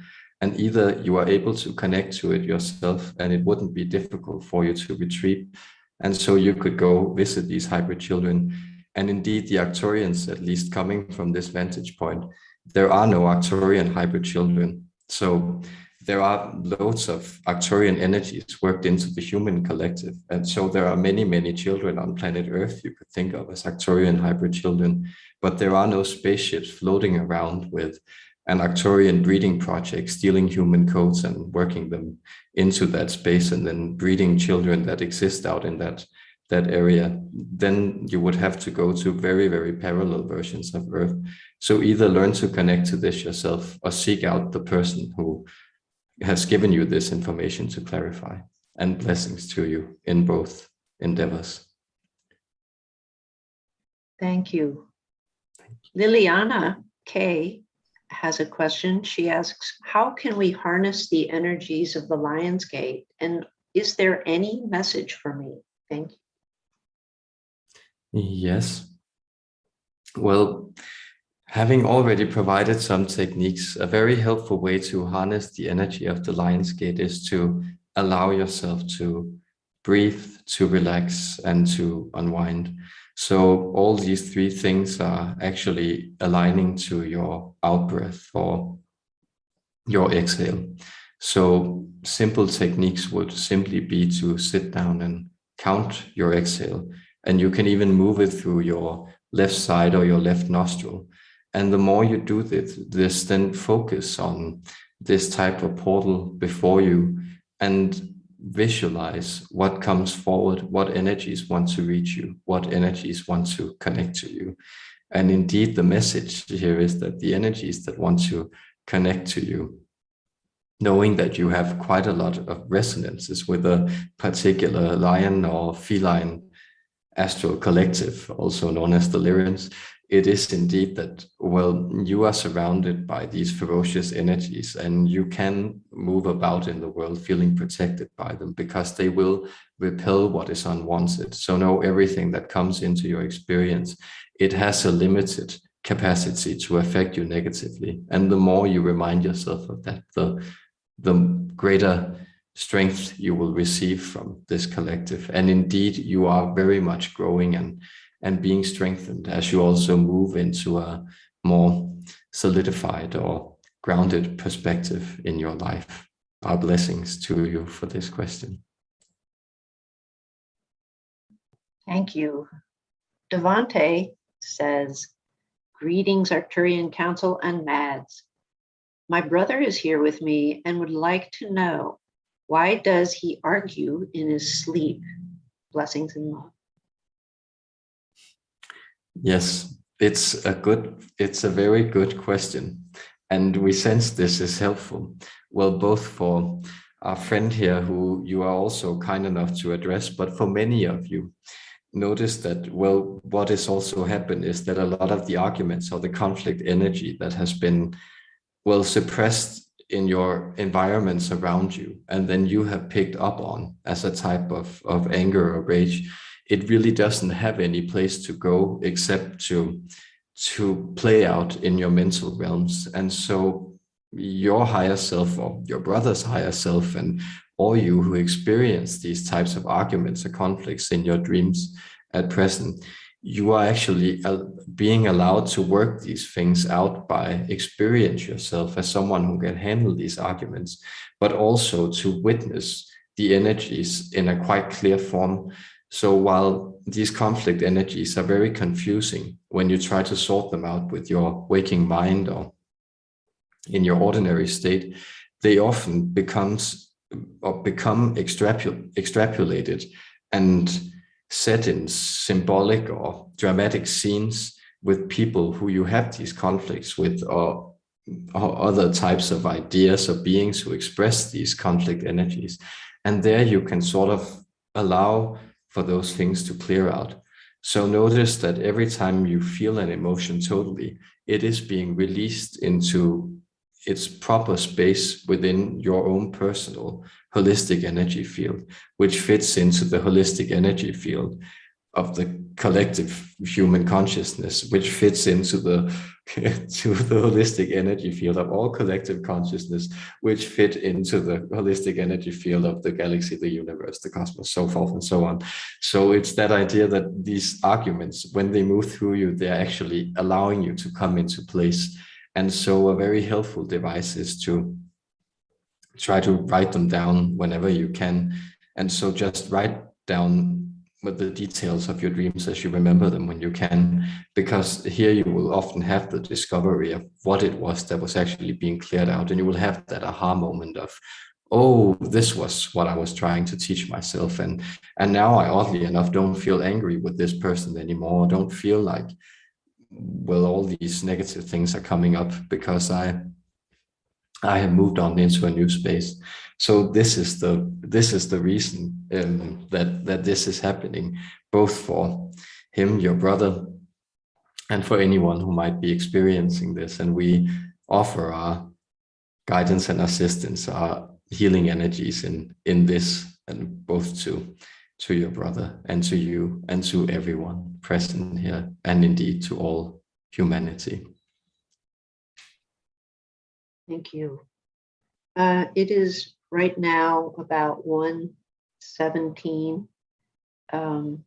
and either you are able to connect to it yourself and it wouldn't be difficult for you to retrieve, and so you could go visit these hybrid children. And indeed, the Arcturians, at least coming from this vantage point, there are no Arcturian hybrid children. So there are loads of Arcturian energies worked into the human collective. And so there are many, many children on planet Earth you could think of as Arcturian hybrid children, but there are no spaceships floating around with an Arcturian breeding project, stealing human codes and working them into that space and then breeding children that exist out in that area. Then you would have to go to very, very parallel versions of Earth. So either learn to connect to this yourself or seek out the person who has given you this information to clarify. And blessings to you in both endeavors. Thank you. Liliana K has a question. She asks, how can we harness the energies of the Lionsgate? And is there any message for me? Thank you. Yes. Well, having already provided some techniques, a very helpful way to harness the energy of the Lionsgate is to allow yourself to breathe, to relax, and to unwind. So all these 3 things are actually aligning to your out-breath or your exhale. So simple techniques would simply be to sit down and count your exhale. And you can even move it through your left side or your left nostril. And the more you do this, then focus on this type of portal before you and visualize what comes forward, what energies want to reach you, what energies want to connect to you. And indeed, the message here is that the energies that want to connect to you, knowing that you have quite a lot of resonances with a particular lion or feline astral collective, also known as the Lyrians, it is indeed that, well, you are surrounded by these ferocious energies and you can move about in the world feeling protected by them because they will repel what is unwanted. So know everything that comes into your experience, it has a limited capacity to affect you negatively. And the more you remind yourself of that, the greater strength you will receive from this collective. And indeed, you are very much growing and being strengthened as you also move into a more solidified or grounded perspective in your life. Our blessings to you for this question. Thank you. Devante says, greetings, Arcturian Council and Mads. My brother is here with me and would like to know, why does he argue in his sleep? Blessings and love. Yes, it's a very good question. And we sense this is helpful. Well, both for our friend here, who you are also kind enough to address, but for many of you, notice that, well, what has also happened is that a lot of the arguments or the conflict energy that has been, well, suppressed in your environments around you, and then you have picked up on as a type of anger or rage, it really doesn't have any place to go except to play out in your mental realms. And so your higher self, or your brother's higher self, and all you who experience these types of arguments or conflicts in your dreams at present, you are actually being allowed to work these things out by experience yourself as someone who can handle these arguments, but also to witness the energies in a quite clear form. So while these conflict energies are very confusing when you try to sort them out with your waking mind or in your ordinary state, they often become extrapolated and set in symbolic or dramatic scenes with people who you have these conflicts with, or other types of ideas or beings who express these conflict energies. And there you can sort of allow for those things to clear out. So notice that every time you feel an emotion totally, it is being released into its proper space within your own personal holistic energy field, which fits into the holistic energy field of the collective human consciousness, which fits into the holistic energy field of all collective consciousness, which fit into the holistic energy field of the galaxy, the universe, the cosmos, so forth and so on. So it's that idea that these arguments, when they move through you, they're actually allowing you to come into place. And so a very helpful device is to try to write them down whenever you can. And so just write down with the details of your dreams as you remember them when you can, because here you will often have the discovery of what it was that was actually being cleared out. And you will have that aha moment of, oh, this was what I was trying to teach myself. And now I, oddly enough, don't feel angry with this person anymore. I don't feel like, well, all these negative things are coming up because I have moved on into a new space. So this is the reason that this is happening, both for him, your brother, and for anyone who might be experiencing this. And we offer our guidance and assistance, our healing energies in this, and both to your brother and to you and to everyone present here, and indeed to all humanity. Thank you. It is right now about 1:17.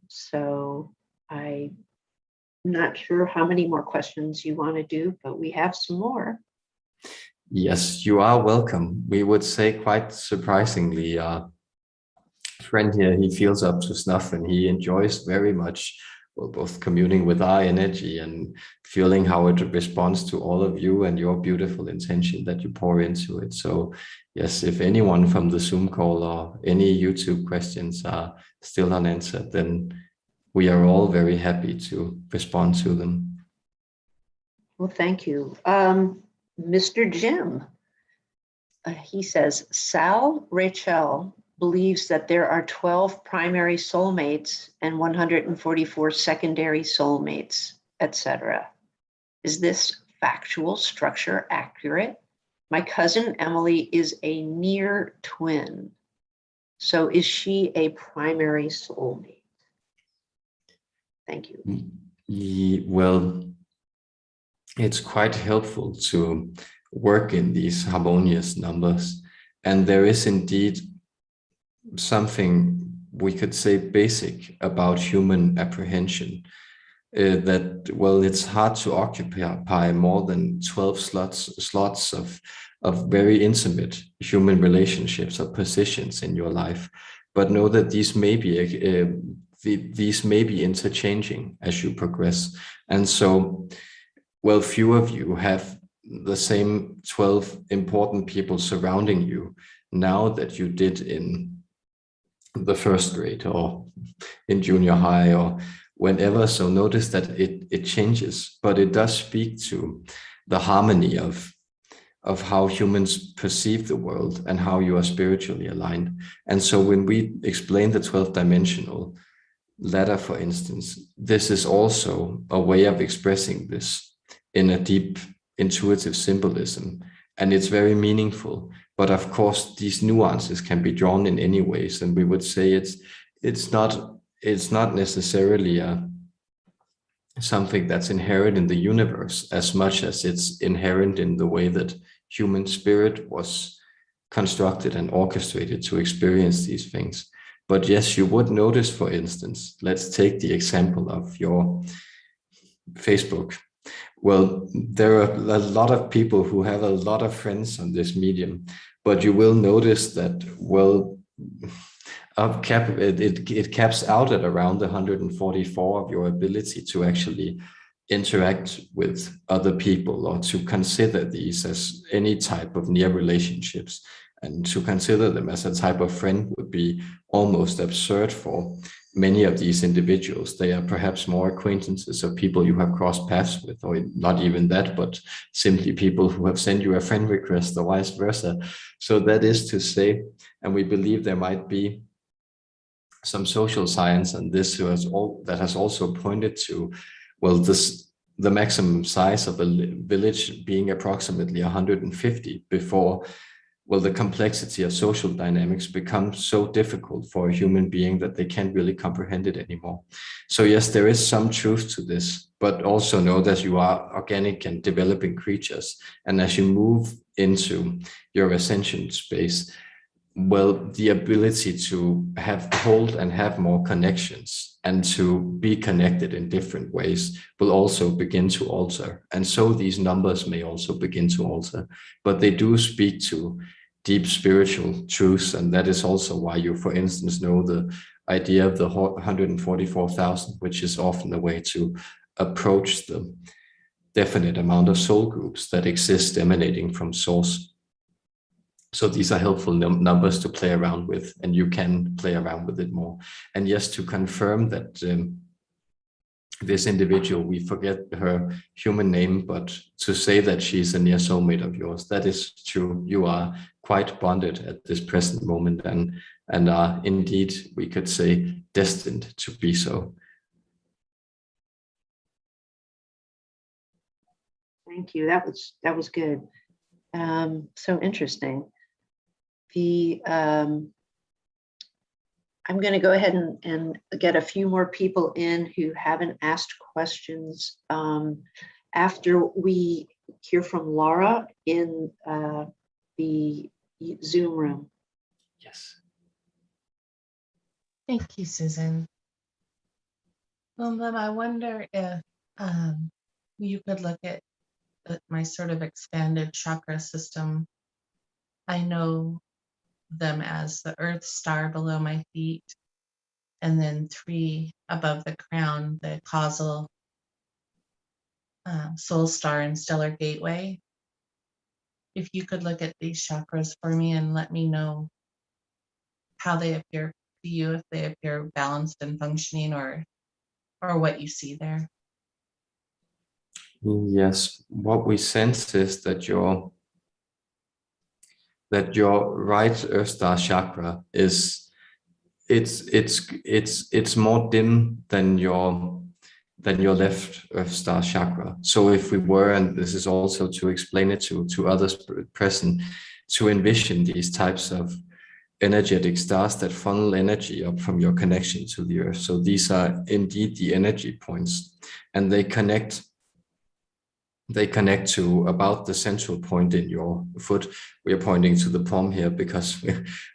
So I'm not sure how many more questions you want to do, but we have some more. Yes, you are welcome. We would say quite surprisingly, friend here, he feels up to snuff and he enjoys very much, well, both communing with our energy and feeling how it responds to all of you and your beautiful intention that you pour into it. So yes, if anyone from the Zoom call or any YouTube questions are still unanswered, then we are all very happy to respond to them. Well, thank you. Mr. Jim, he says, Sal Rachel believes that there are 12 primary soulmates and 144 secondary soulmates, etc. Is this factual structure accurate? My cousin Emily is a near twin. So is she a primary soulmate? Thank you. Well, it's quite helpful to work in these harmonious numbers. And there is indeed something we could say basic about human apprehension, that, well, it's hard to occupy more than 12 slots of very intimate human relationships or positions in your life. But know that these may be these may be interchanging as you progress. And so, well, few of you have the same 12 important people surrounding you now that you did in the first grade or in junior high or whenever. So notice that it changes, but it does speak to the harmony of how humans perceive the world and how you are spiritually aligned. And so when we explain the 12th dimensional ladder, for instance, this is also a way of expressing this in a deep intuitive symbolism, and it's very meaningful. But of course, these nuances can be drawn in any ways, and we would say it's not necessarily something that's inherent in the universe as much as it's inherent in the way that human spirit was constructed and orchestrated to experience these things. But yes, you would notice, for instance, let's take the example of your Facebook. Well, there are a lot of people who have a lot of friends on this medium, but you will notice that, well, it caps out at around 144 of your ability to actually interact with other people, or to consider these as any type of near relationships. And to consider them as a type of friend would be almost absurd for many of these individuals. They are perhaps more acquaintances of people you have crossed paths with, or not even that, but simply people who have sent you a friend request or vice versa. So that is to say, and we believe there might be some social science on this that has also pointed to, well, the maximum size of a village being approximately 150 before, well, the complexity of social dynamics becomes so difficult for a human being that they can't really comprehend it anymore. So yes, there is some truth to this, but also know that you are organic and developing creatures. And as you move into your ascension space, well, the ability to hold and have more connections and to be connected in different ways will also begin to alter. And so these numbers may also begin to alter, but they do speak to deep spiritual truths. And that is also why you, for instance, know the idea of the 144,000, which is often a way to approach the definite amount of soul groups that exist emanating from source. So these are helpful numbers to play around with, and you can play around with it more. And yes, to confirm that this individual, we forget her human name, but to say that she's a near soulmate of yours, that is true. You are quite bonded at this present moment, and are indeed, we could say, destined to be so. Thank you. That was good. So interesting. I'm going to go ahead and get a few more people in who haven't asked questions after we hear from Laura in the Zoom room. Yes. Thank you, Susan. Well, then I wonder if you could look at my sort of expanded chakra system. I know them as the earth star below my feet, and then 3 above the crown, the causal soul star and stellar gateway. If you could look at these chakras for me and let me know how they appear to you, if they appear balanced and functioning, or what you see there. Yes, what we sense is that your right earth star chakra is it's more dim than your left earth star chakra. So if we were, and this is also to explain it to others present, to envision these types of energetic stars that funnel energy up from your connection to the earth. So these are indeed the energy points, and they connect to about the central point in your foot. We are pointing to the palm here because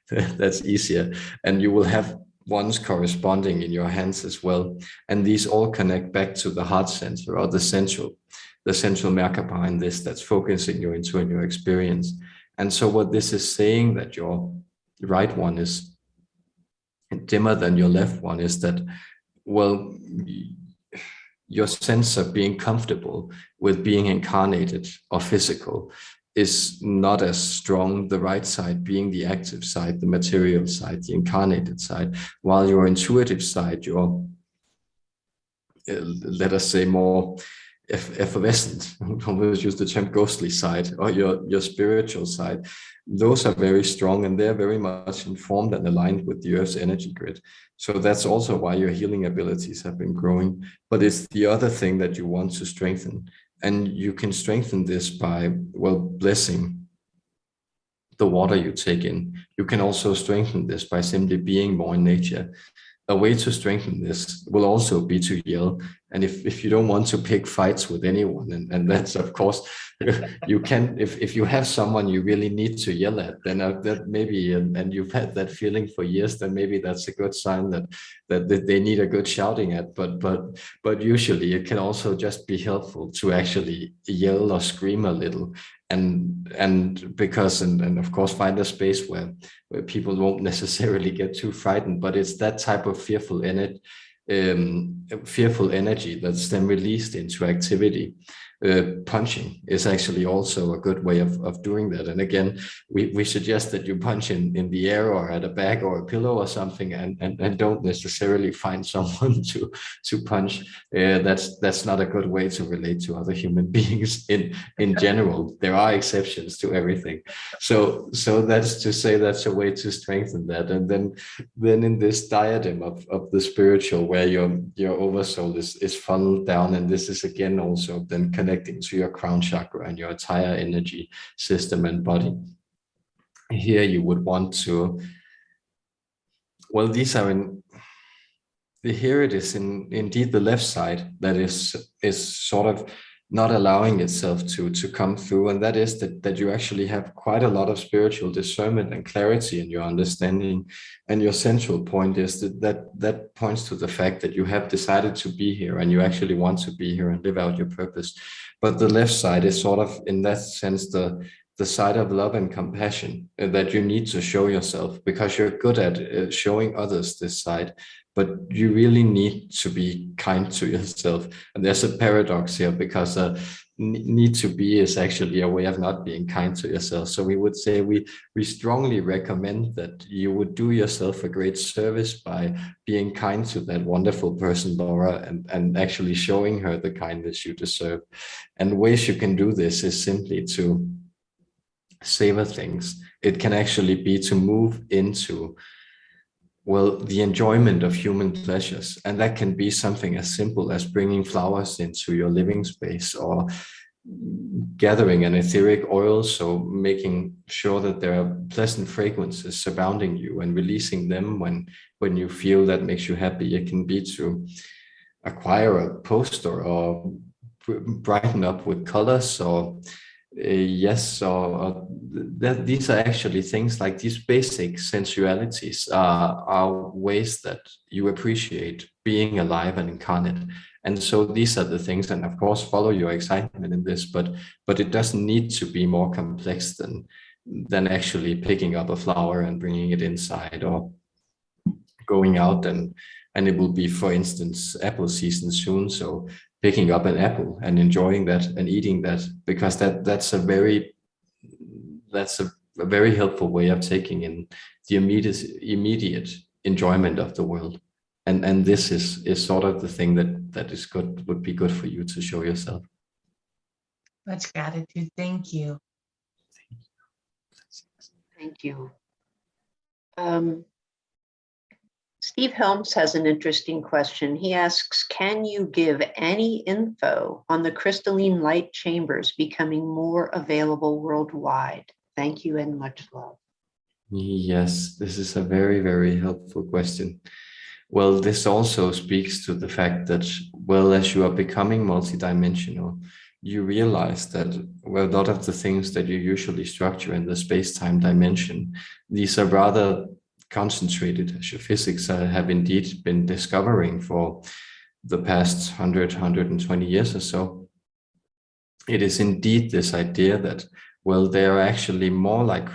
that's easier. And you will have ones corresponding in your hands as well. And these all connect back to the heart center, or the central marker behind this, that's focusing you into your experience. And so what this is saying, that your right one is dimmer than your left one, is that well, your sense of being comfortable with being incarnated or physical is not as strong, the right side being the active side, the material side, the incarnated side, while your intuitive side, your, let us say, more effervescent, always use the term ghostly side, or your spiritual side, those are very strong and they're very much informed and aligned with the Earth's energy grid. So that's also why your healing abilities have been growing. But it's the other thing that you want to strengthen. And you can strengthen this by, well, blessing the water you take in. You can also strengthen this by simply being more in nature. A way to strengthen this will also be to yell. And if you don't want to pick fights with anyone, and that's, of course, you can, if you have someone you really need to yell at, then that maybe, and you've had that feeling for years, then maybe that's a good sign that they need a good shouting at. But usually it can also just be helpful to actually yell or scream a little. And because, and of course, find a space where people won't necessarily get too frightened, but it's that type of fearful energy that's then released into activity. Punching is actually also a good way of doing that. And again, we suggest that you punch in the air or at a bag or a pillow or something, and don't necessarily find someone to punch. That's not a good way to relate to other human beings in general. There are exceptions to everything. So that's to say that's a way to strengthen that. And then in this diadem of the spiritual, where your oversoul is funneled down, and this is again also then connecting to your crown chakra and your entire energy system and body. Here you would want to, well, these are here it is indeed the left side that is sort of not allowing itself to come through, and that is that you actually have quite a lot of spiritual discernment and clarity in your understanding. And your central point is that points to the fact that you have decided to be here and you actually want to be here and live out your purpose. But the left side is sort of, in that sense, the side of love and compassion that you need to show yourself, because you're good at showing others this side, but you really need to be kind to yourself. And there's a paradox here, because need to be is actually a way of not being kind to yourself. So we would say we strongly recommend that you would do yourself a great service by being kind to that wonderful person, Laura, and actually showing her the kindness you deserve. And ways you can do this is simply to savor things. It can actually be to move into, well, the enjoyment of human pleasures. And that can be something as simple as bringing flowers into your living space, or gathering an etheric oil, so making sure that there are pleasant fragrances surrounding you and releasing them when you feel that makes you happy. It can be to acquire a poster or brighten up with colors, or these are actually things like these basic sensualities are ways that you appreciate being alive and incarnate. And so these are the things, and of course follow your excitement in this, but it doesn't need to be more complex than actually picking up a flower and bringing it inside, or going out and it will be, for instance, apple season soon, so picking up an apple and enjoying that and eating that, because that's a very helpful way of taking in the immediate enjoyment of the world. And this is sort of the thing that is good, would be good for you to show yourself. Much gratitude. Thank you. Thank you. Steve Helms has an interesting question. He asks, can you give any info on the crystalline light chambers becoming more available worldwide? Thank you and much love. Yes, this is a very, very helpful question. Well, this also speaks to the fact that, well, as you are becoming multidimensional, you realize that, well, a lot of the things that you usually structure in the space-time dimension, these are rather concentrated, as your physics have indeed been discovering for the past 120 years or so. It is indeed this idea that, well, they are actually more like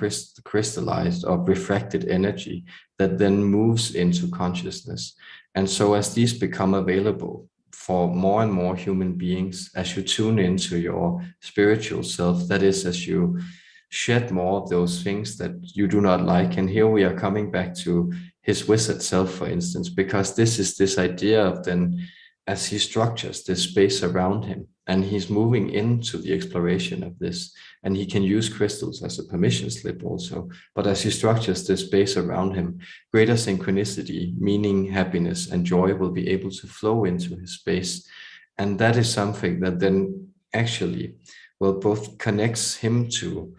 crystallized or refracted energy that then moves into consciousness. And so as these become available for more and more human beings, as you tune into your spiritual self, that is, as you shed more of those things that you do not like. And here we are coming back to his wizard self, for instance, because this is this idea of then, as he structures this space around him, and he's moving into the exploration of this, and he can use crystals as a permission slip also, but as he structures this space around him, greater synchronicity, meaning, happiness, and joy will be able to flow into his space. And that is something that then actually, well, both connects him to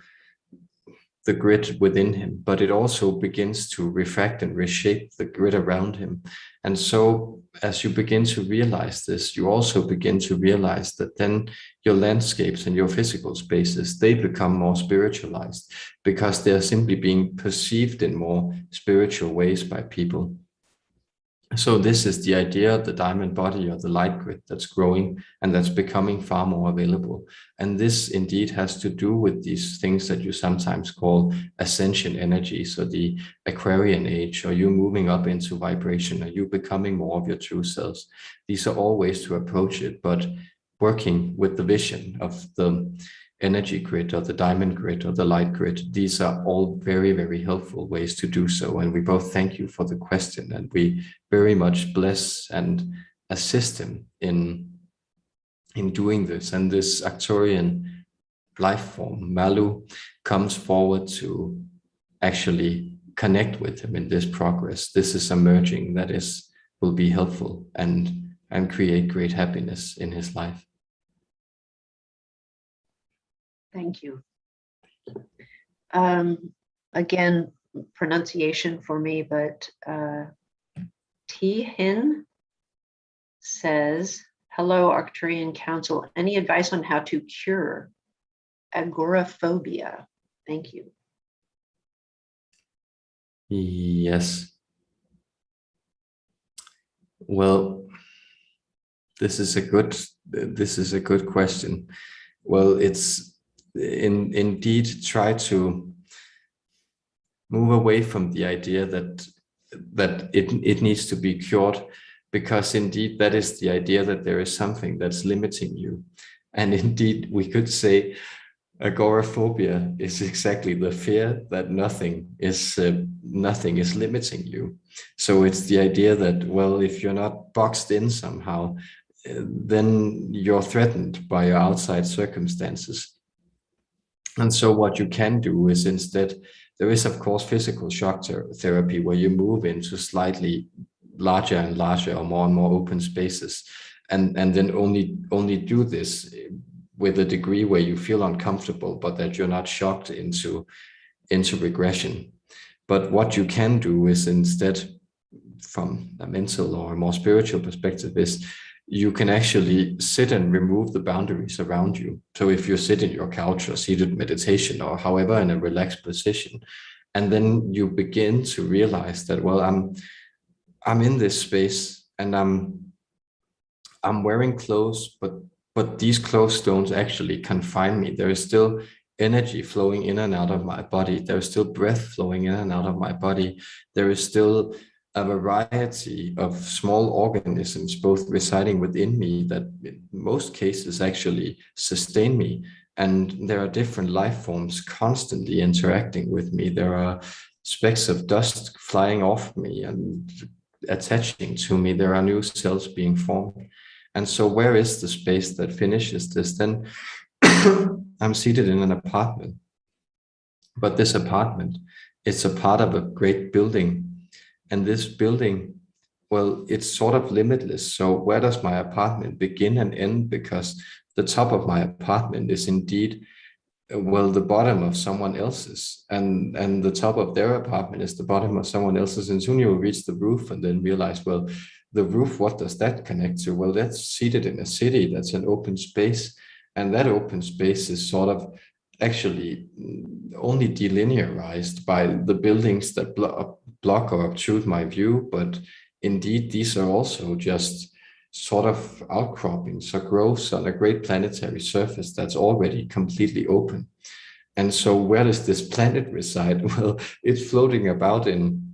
the grid within him, but it also begins to refract and reshape the grid around him. And so as you begin to realize this, you also begin to realize that then your landscapes and your physical spaces, they become more spiritualized because they're simply being perceived in more spiritual ways by people. So this is the idea of the diamond body or the light grid that's growing and that's becoming far more available. And this indeed has to do with these things that you sometimes call ascension energy. So the Aquarian age, or you moving up into vibration, or you becoming more of your true selves. These are all ways to approach it, but working with the vision of the energy grid or the diamond grid or the light grid, these are all very, very helpful ways to do so. And we both thank you for the question, and we very much bless and assist him in doing this. And this Arcturian life form, Malu, comes forward to actually connect with him in this progress. This is a merging that will be helpful and create great happiness in his life. Thank you. Again, pronunciation for me, but T-Hin says, hello, Arcturian Council. Any advice on how to cure agoraphobia? Thank you. Yes. Well, this is a good question. Well, it's indeed try to move away from the idea that it needs to be cured, because indeed that is the idea that there is something that's limiting you. And indeed we could say agoraphobia is exactly the fear that nothing is limiting you. So it's the idea that, well, if you're not boxed in somehow, then you're threatened by your outside circumstances. And so what you can do is instead, there is of course physical shock therapy where you move into slightly larger and larger or more and more open spaces, and then only do this with a degree where you feel uncomfortable, but that you're not shocked into regression. But what you can do is instead, from a mental or a more spiritual perspective, is you can actually sit and remove the boundaries around you. So if you sit in your couch or seated meditation or however in a relaxed position, and then you begin to realize that, well, I'm in this space and I'm wearing clothes, but these clothes don't actually confine me. There is still energy flowing in and out of my body. There's still breath flowing in and out of my body. There is still a variety of small organisms both residing within me that in most cases actually sustain me. And there are different life forms constantly interacting with me. There are specks of dust flying off me and attaching to me. There are new cells being formed. And so where is the space that finishes this? Then I'm seated in an apartment, but this apartment, it's a part of a great building. And this building, well, it's sort of limitless. So where does my apartment begin and end? Because the top of my apartment is indeed, well, the bottom of someone else's, and the top of their apartment is the bottom of someone else's. And soon you will reach the roof and then realize, well, the roof, what does that connect to? Well, that's seated in a city, that's an open space. And that open space is sort of actually only delinearized by the buildings that block or obtrude my view. But indeed, these are also just sort of outcroppings or growths on a great planetary surface that's already completely open. And so where does this planet reside? Well, it's floating about in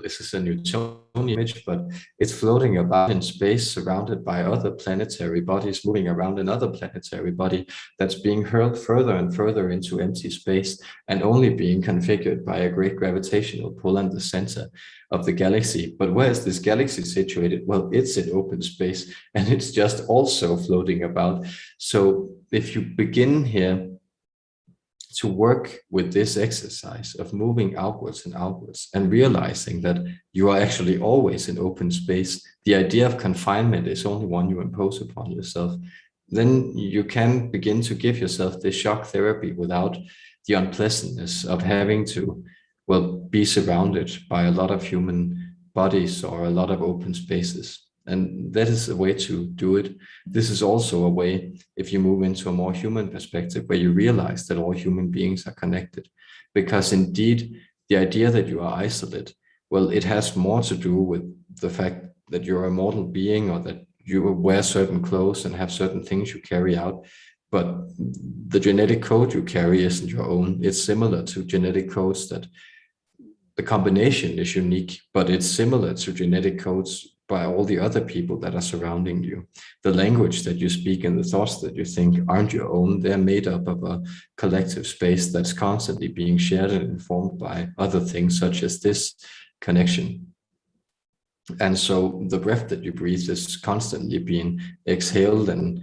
this is a Newtonian image, but it's floating about in space, surrounded by other planetary bodies, moving around another planetary body that's being hurled further and further into empty space, and only being configured by a great gravitational pull in the center of the galaxy. But where is this galaxy situated? Well, it's in open space, and it's just also floating about. So if you begin here to work with this exercise of moving outwards and realizing that you are actually always in open space, the idea of confinement is only one you impose upon yourself, then you can begin to give yourself this shock therapy without the unpleasantness of having to, well, be surrounded by a lot of human bodies or a lot of open spaces. And that is a way to do it. This is also a way, if you move into a more human perspective, where you realize that all human beings are connected. Because indeed, the idea that you are isolated, well, it has more to do with the fact that you're a mortal being, or that you wear certain clothes and have certain things you carry out. But the genetic code you carry isn't your own. It's similar to genetic codes that the combination is unique, but it's similar to genetic codes by all the other people that are surrounding you. The language that you speak and the thoughts that you think aren't your own. They're made up of a collective space that's constantly being shared and informed by other things, such as this connection. And so the breath that you breathe is constantly being exhaled and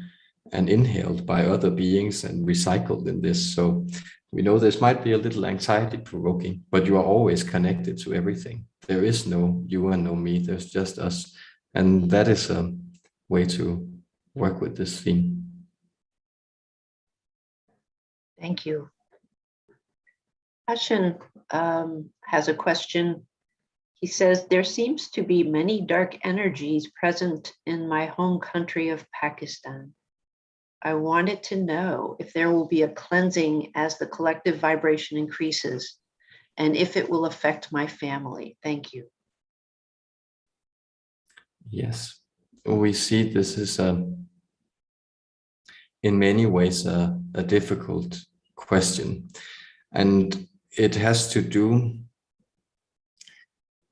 inhaled by other beings and recycled in this. So we know this might be a little anxiety provoking, but you are always connected to everything. There is no you and no me, there's just us. And that is a way to work with this theme. Thank you. Hashan has a question. He says, there seems to be many dark energies present in my home country of Pakistan. I wanted to know if there will be a cleansing as the collective vibration increases, and if it will affect my family. Thank you. Yes, we see this is in many ways a difficult question, and it has to do,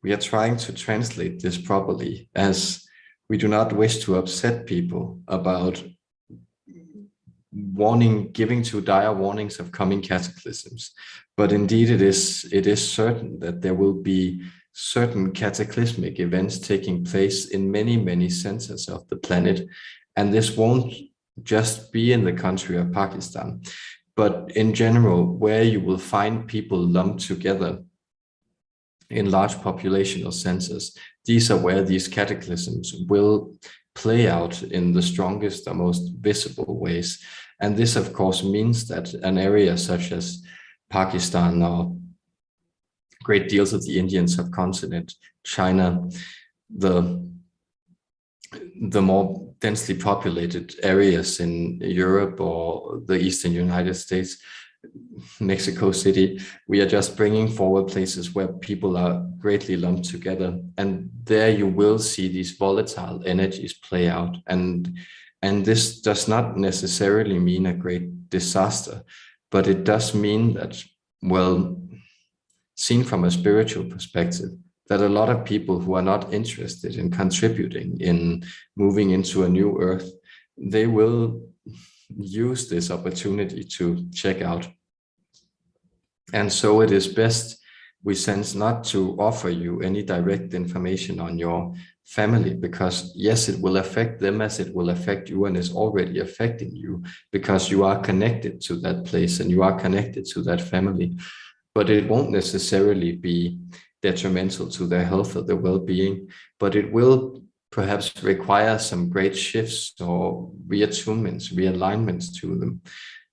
we are trying to translate this properly, as we do not wish to upset people about giving to dire warnings of coming cataclysms. But indeed it is certain that there will be certain cataclysmic events taking place in many, many centers of the planet. And this won't just be in the country of Pakistan, but in general, where you will find people lumped together in large populational centers. These are where these cataclysms will play out in the strongest or most visible ways. And this, of course, means that an area such as Pakistan, or great deals of the Indian subcontinent, China, the more densely populated areas in Europe or the Eastern United States, Mexico City, we are just bringing forward places where people are greatly lumped together. And there you will see these volatile energies play out. And this does not necessarily mean a great disaster, but it does mean that, well, seen from a spiritual perspective, that a lot of people who are not interested in contributing, in moving into a new earth, they will use this opportunity to check out. And so it is best, we sense, not to offer you any direct information on your family, because yes, it will affect them as it will affect you, and is already affecting you, because you are connected to that place and you are connected to that family. But it won't necessarily be detrimental to their health or their well-being, but it will perhaps require some great shifts or reattunements, realignments to them.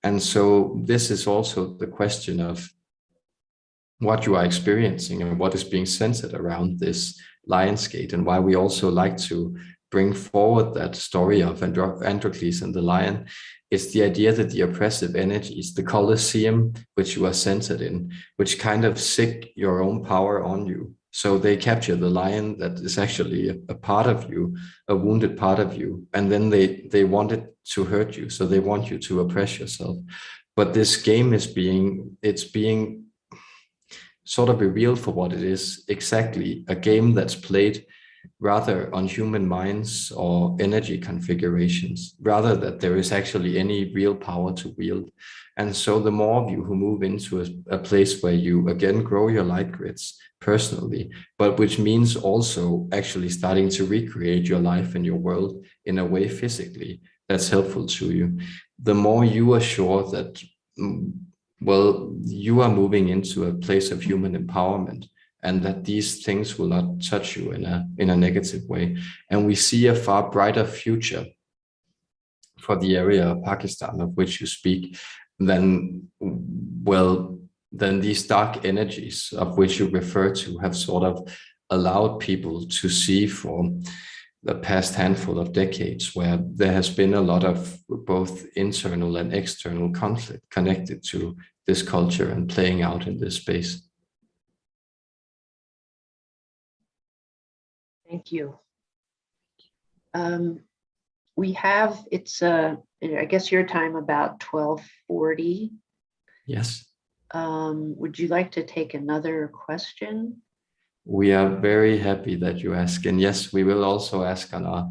And so this is also the question of what you are experiencing and what is being centered around this Lionsgate, and why we also like to bring forward that story of Androcles and the lion. It's the idea that the oppressive energies, the Colosseum, which you are centered in, which kind of sick your own power on you. So they capture the lion that is actually a part of you, a wounded part of you, and then they want it to hurt you. So they want you to oppress yourself. But this game is being sort of revealed for what it is, exactly a game that's played rather on human minds or energy configurations, rather that there is actually any real power to wield. And so the more of you who move into a place where you again grow your light grids personally, but which means also actually starting to recreate your life and your world in a way physically that's helpful to you, the more you are sure that, well, you are moving into a place of human empowerment, and that these things will not touch you in a negative way. And we see a far brighter future for the area of Pakistan of which you speak than, well, than these dark energies of which you refer to have sort of allowed people to see for the past handful of decades, where there has been a lot of both internal and external conflict connected to this culture and playing out in this space. Thank you. We have, it's, I guess your time about 12:40. Yes. Would you like to take another question? We are very happy that you ask. And yes, we will also ask on our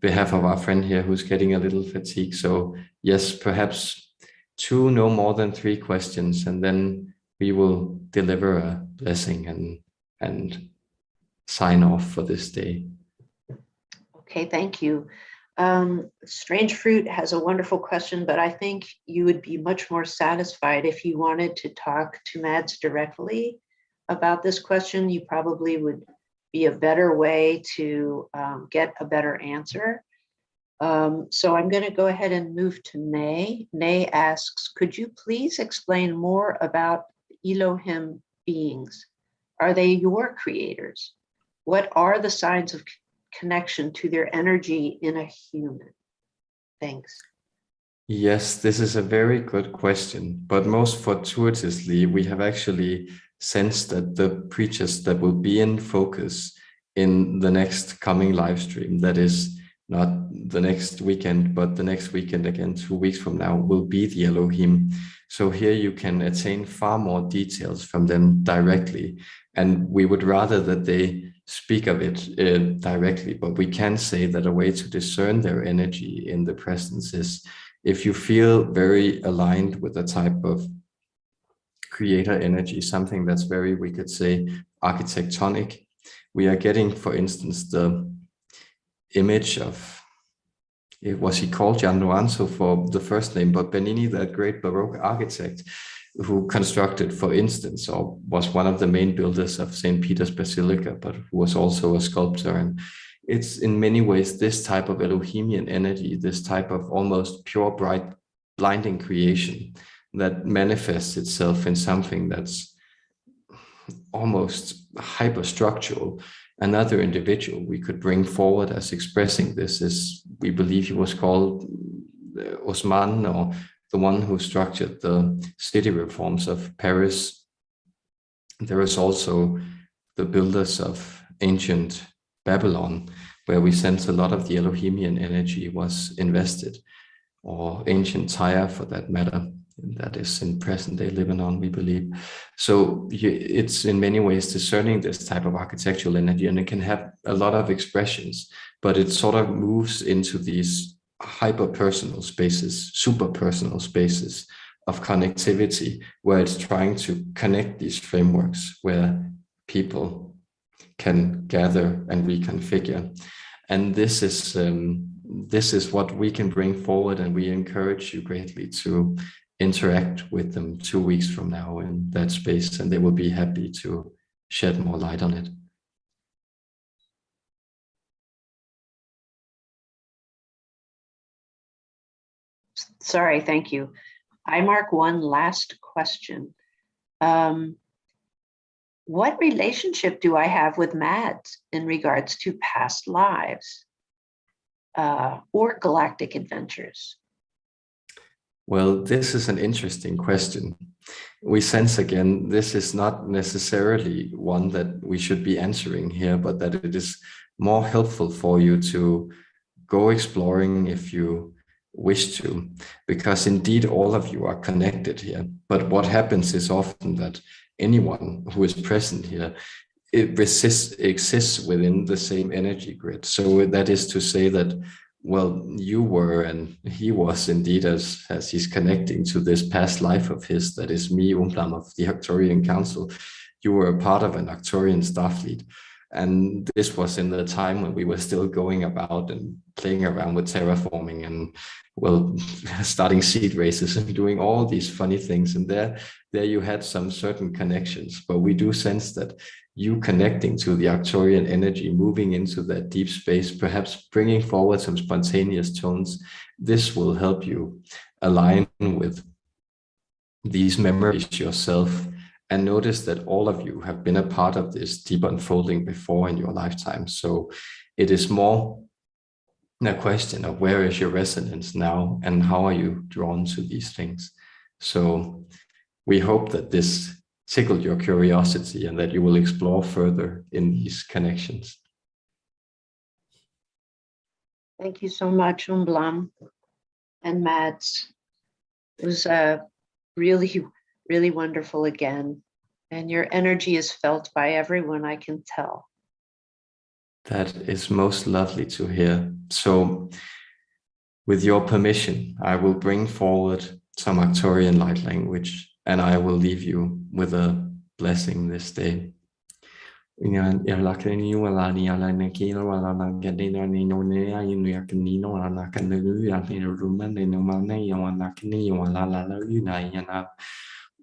behalf of our friend here who's getting a little fatigued. So yes, perhaps 2, no more than 3 questions, and then we will deliver a blessing and sign off for this day. Okay, thank you. Strange Fruit has a wonderful question, but I think you would be much more satisfied if you wanted to talk to Mads directly about this question. You probably would be a better way to get a better answer. So I'm going to go ahead and move to Nay. Nay asks, could you please explain more about Elohim beings? Are they your creators? What are the signs of connection to their energy in a human? Thanks. Yes, this is a very good question, but most fortuitously, we have actually sensed that the preachers that will be in focus in the next coming live stream, that is not the next weekend, but the next weekend again, 2 weeks from now, will be the Elohim. So here you can attain far more details from them directly. And we would rather that they speak of it directly, but we can say that a way to discern their energy in the presence is if you feel very aligned with a type of creator energy, something that's very, we could say, architectonic. We are getting, for instance, the image of, was he called Gian Lorenzo for the first name, but Bernini, that great Baroque architect who constructed, for instance, or was one of the main builders of St. Peter's Basilica, but who was also a sculptor. And it's in many ways this type of Elohimian energy, this type of almost pure, bright, blinding creation that manifests itself in something that's almost hyperstructural. Another individual we could bring forward as expressing this is, we believe he was called Osman, or the one who structured the city reforms of Paris. There is also the builders of ancient Babylon, where we sense a lot of the Elohimian energy was invested, or ancient Tyre for that matter. That is in present-day Lebanon, we believe. So it's in many ways discerning this type of architectural energy, and it can have a lot of expressions, but it sort of moves into these hyper-personal spaces, super-personal spaces of connectivity, where it's trying to connect these frameworks where people can gather and reconfigure. And this is what we can bring forward, and we encourage you greatly to interact with them 2 weeks from now in that space, and they will be happy to shed more light on it. Sorry, thank you. I mark one last question. What relationship do I have with Mads in regards to past lives or galactic adventures? Well, this is an interesting question. We sense again, this is not necessarily one that we should be answering here, but that it is more helpful for you to go exploring if you wish to, because indeed all of you are connected here. But what happens is often that anyone who is present here, it exists within the same energy grid. So that is to say that, well, you were, and he was indeed, as he's connecting to this past life of his, that is me, Umplam of the Arcturian Council. You were a part of an Arcturian Starfleet. And this was in the time when we were still going about and playing around with terraforming and, well, starting seed races and doing all these funny things. And there you had some certain connections. But we do sense that you connecting to the Arcturian energy, moving into that deep space, perhaps bringing forward some spontaneous tones, this will help you align with these memories yourself. And notice that all of you have been a part of this deep unfolding before in your lifetime. So it is more a question of where is your resonance now and how are you drawn to these things. So we hope that this tickled your curiosity and that you will explore further in these connections. Thank you so much, Umblam and Mads. It was really, really wonderful again. And your energy is felt by everyone, I can tell. That is most lovely to hear. So with your permission, I will bring forward some Arcturian light language, and I will leave you with a blessing this day.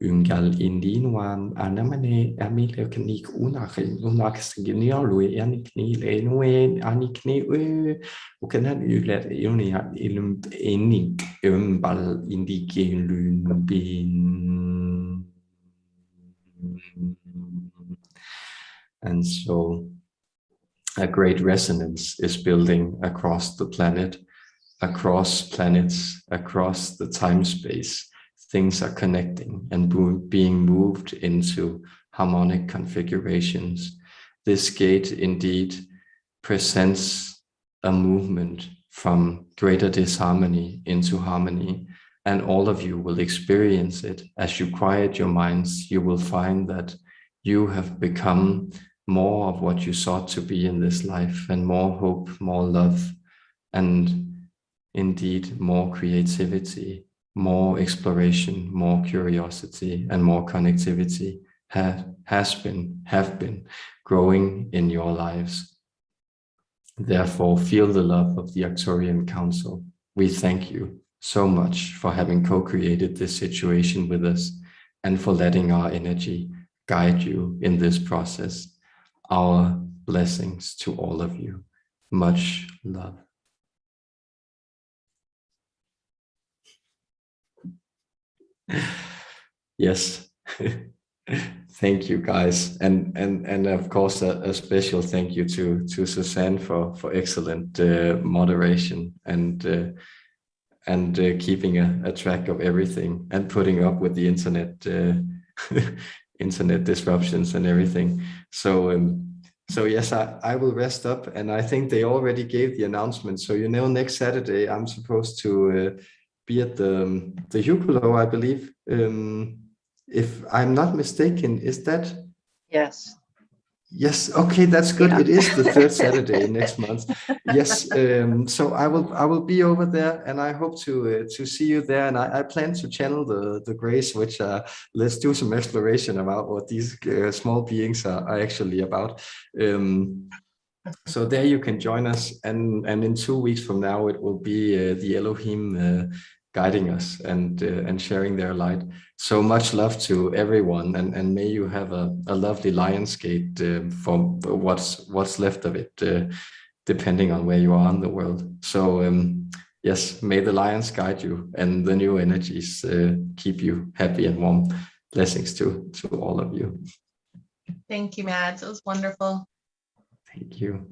Ungal indin wan anamane amile knik unak signial we anikni lenwe anikni ukanan ulet unia ilum eni bal indigen bin. And so a great resonance is building across the planet, across planets, across the time space. Things are connecting and being moved into harmonic configurations. This gate indeed presents a movement from greater disharmony into harmony, and all of you will experience it. As you quiet your minds, you will find that you have become more of what you sought to be in this life, and more hope, more love, and indeed more creativity, more exploration, more curiosity, and more connectivity have been growing in your lives. Therefore, feel the love of the Arcturian Council. We thank you so much for having co-created this situation with us and for letting our energy guide you in this process. Our blessings to all of you. Much love. Yes. Thank you, guys, and of course a special thank you to Suzanne for excellent moderation and keeping a track of everything and putting up with the internet internet disruptions and everything. So yes, I will rest up, and I think they already gave the announcement. So next Saturday I'm supposed to be at the Hugulo, I believe. If I'm not mistaken, is that? Yes. Yes. Okay, that's good. Yeah. It is the third Saturday next month. Yes. So I will be over there, and I hope to see you there. And I plan to channel the grace, which let's do some exploration about what these small beings are actually about. So there you can join us, and in 2 weeks from now it will be the Elohim guiding us and sharing their light. So much love to everyone, and may you have a lovely Lionsgate for what's left of it, depending on where you are in the world. So yes, may the lions guide you and the new energies keep you happy and warm. Blessings to all of you. Thank you, Mads. It was wonderful. Thank you.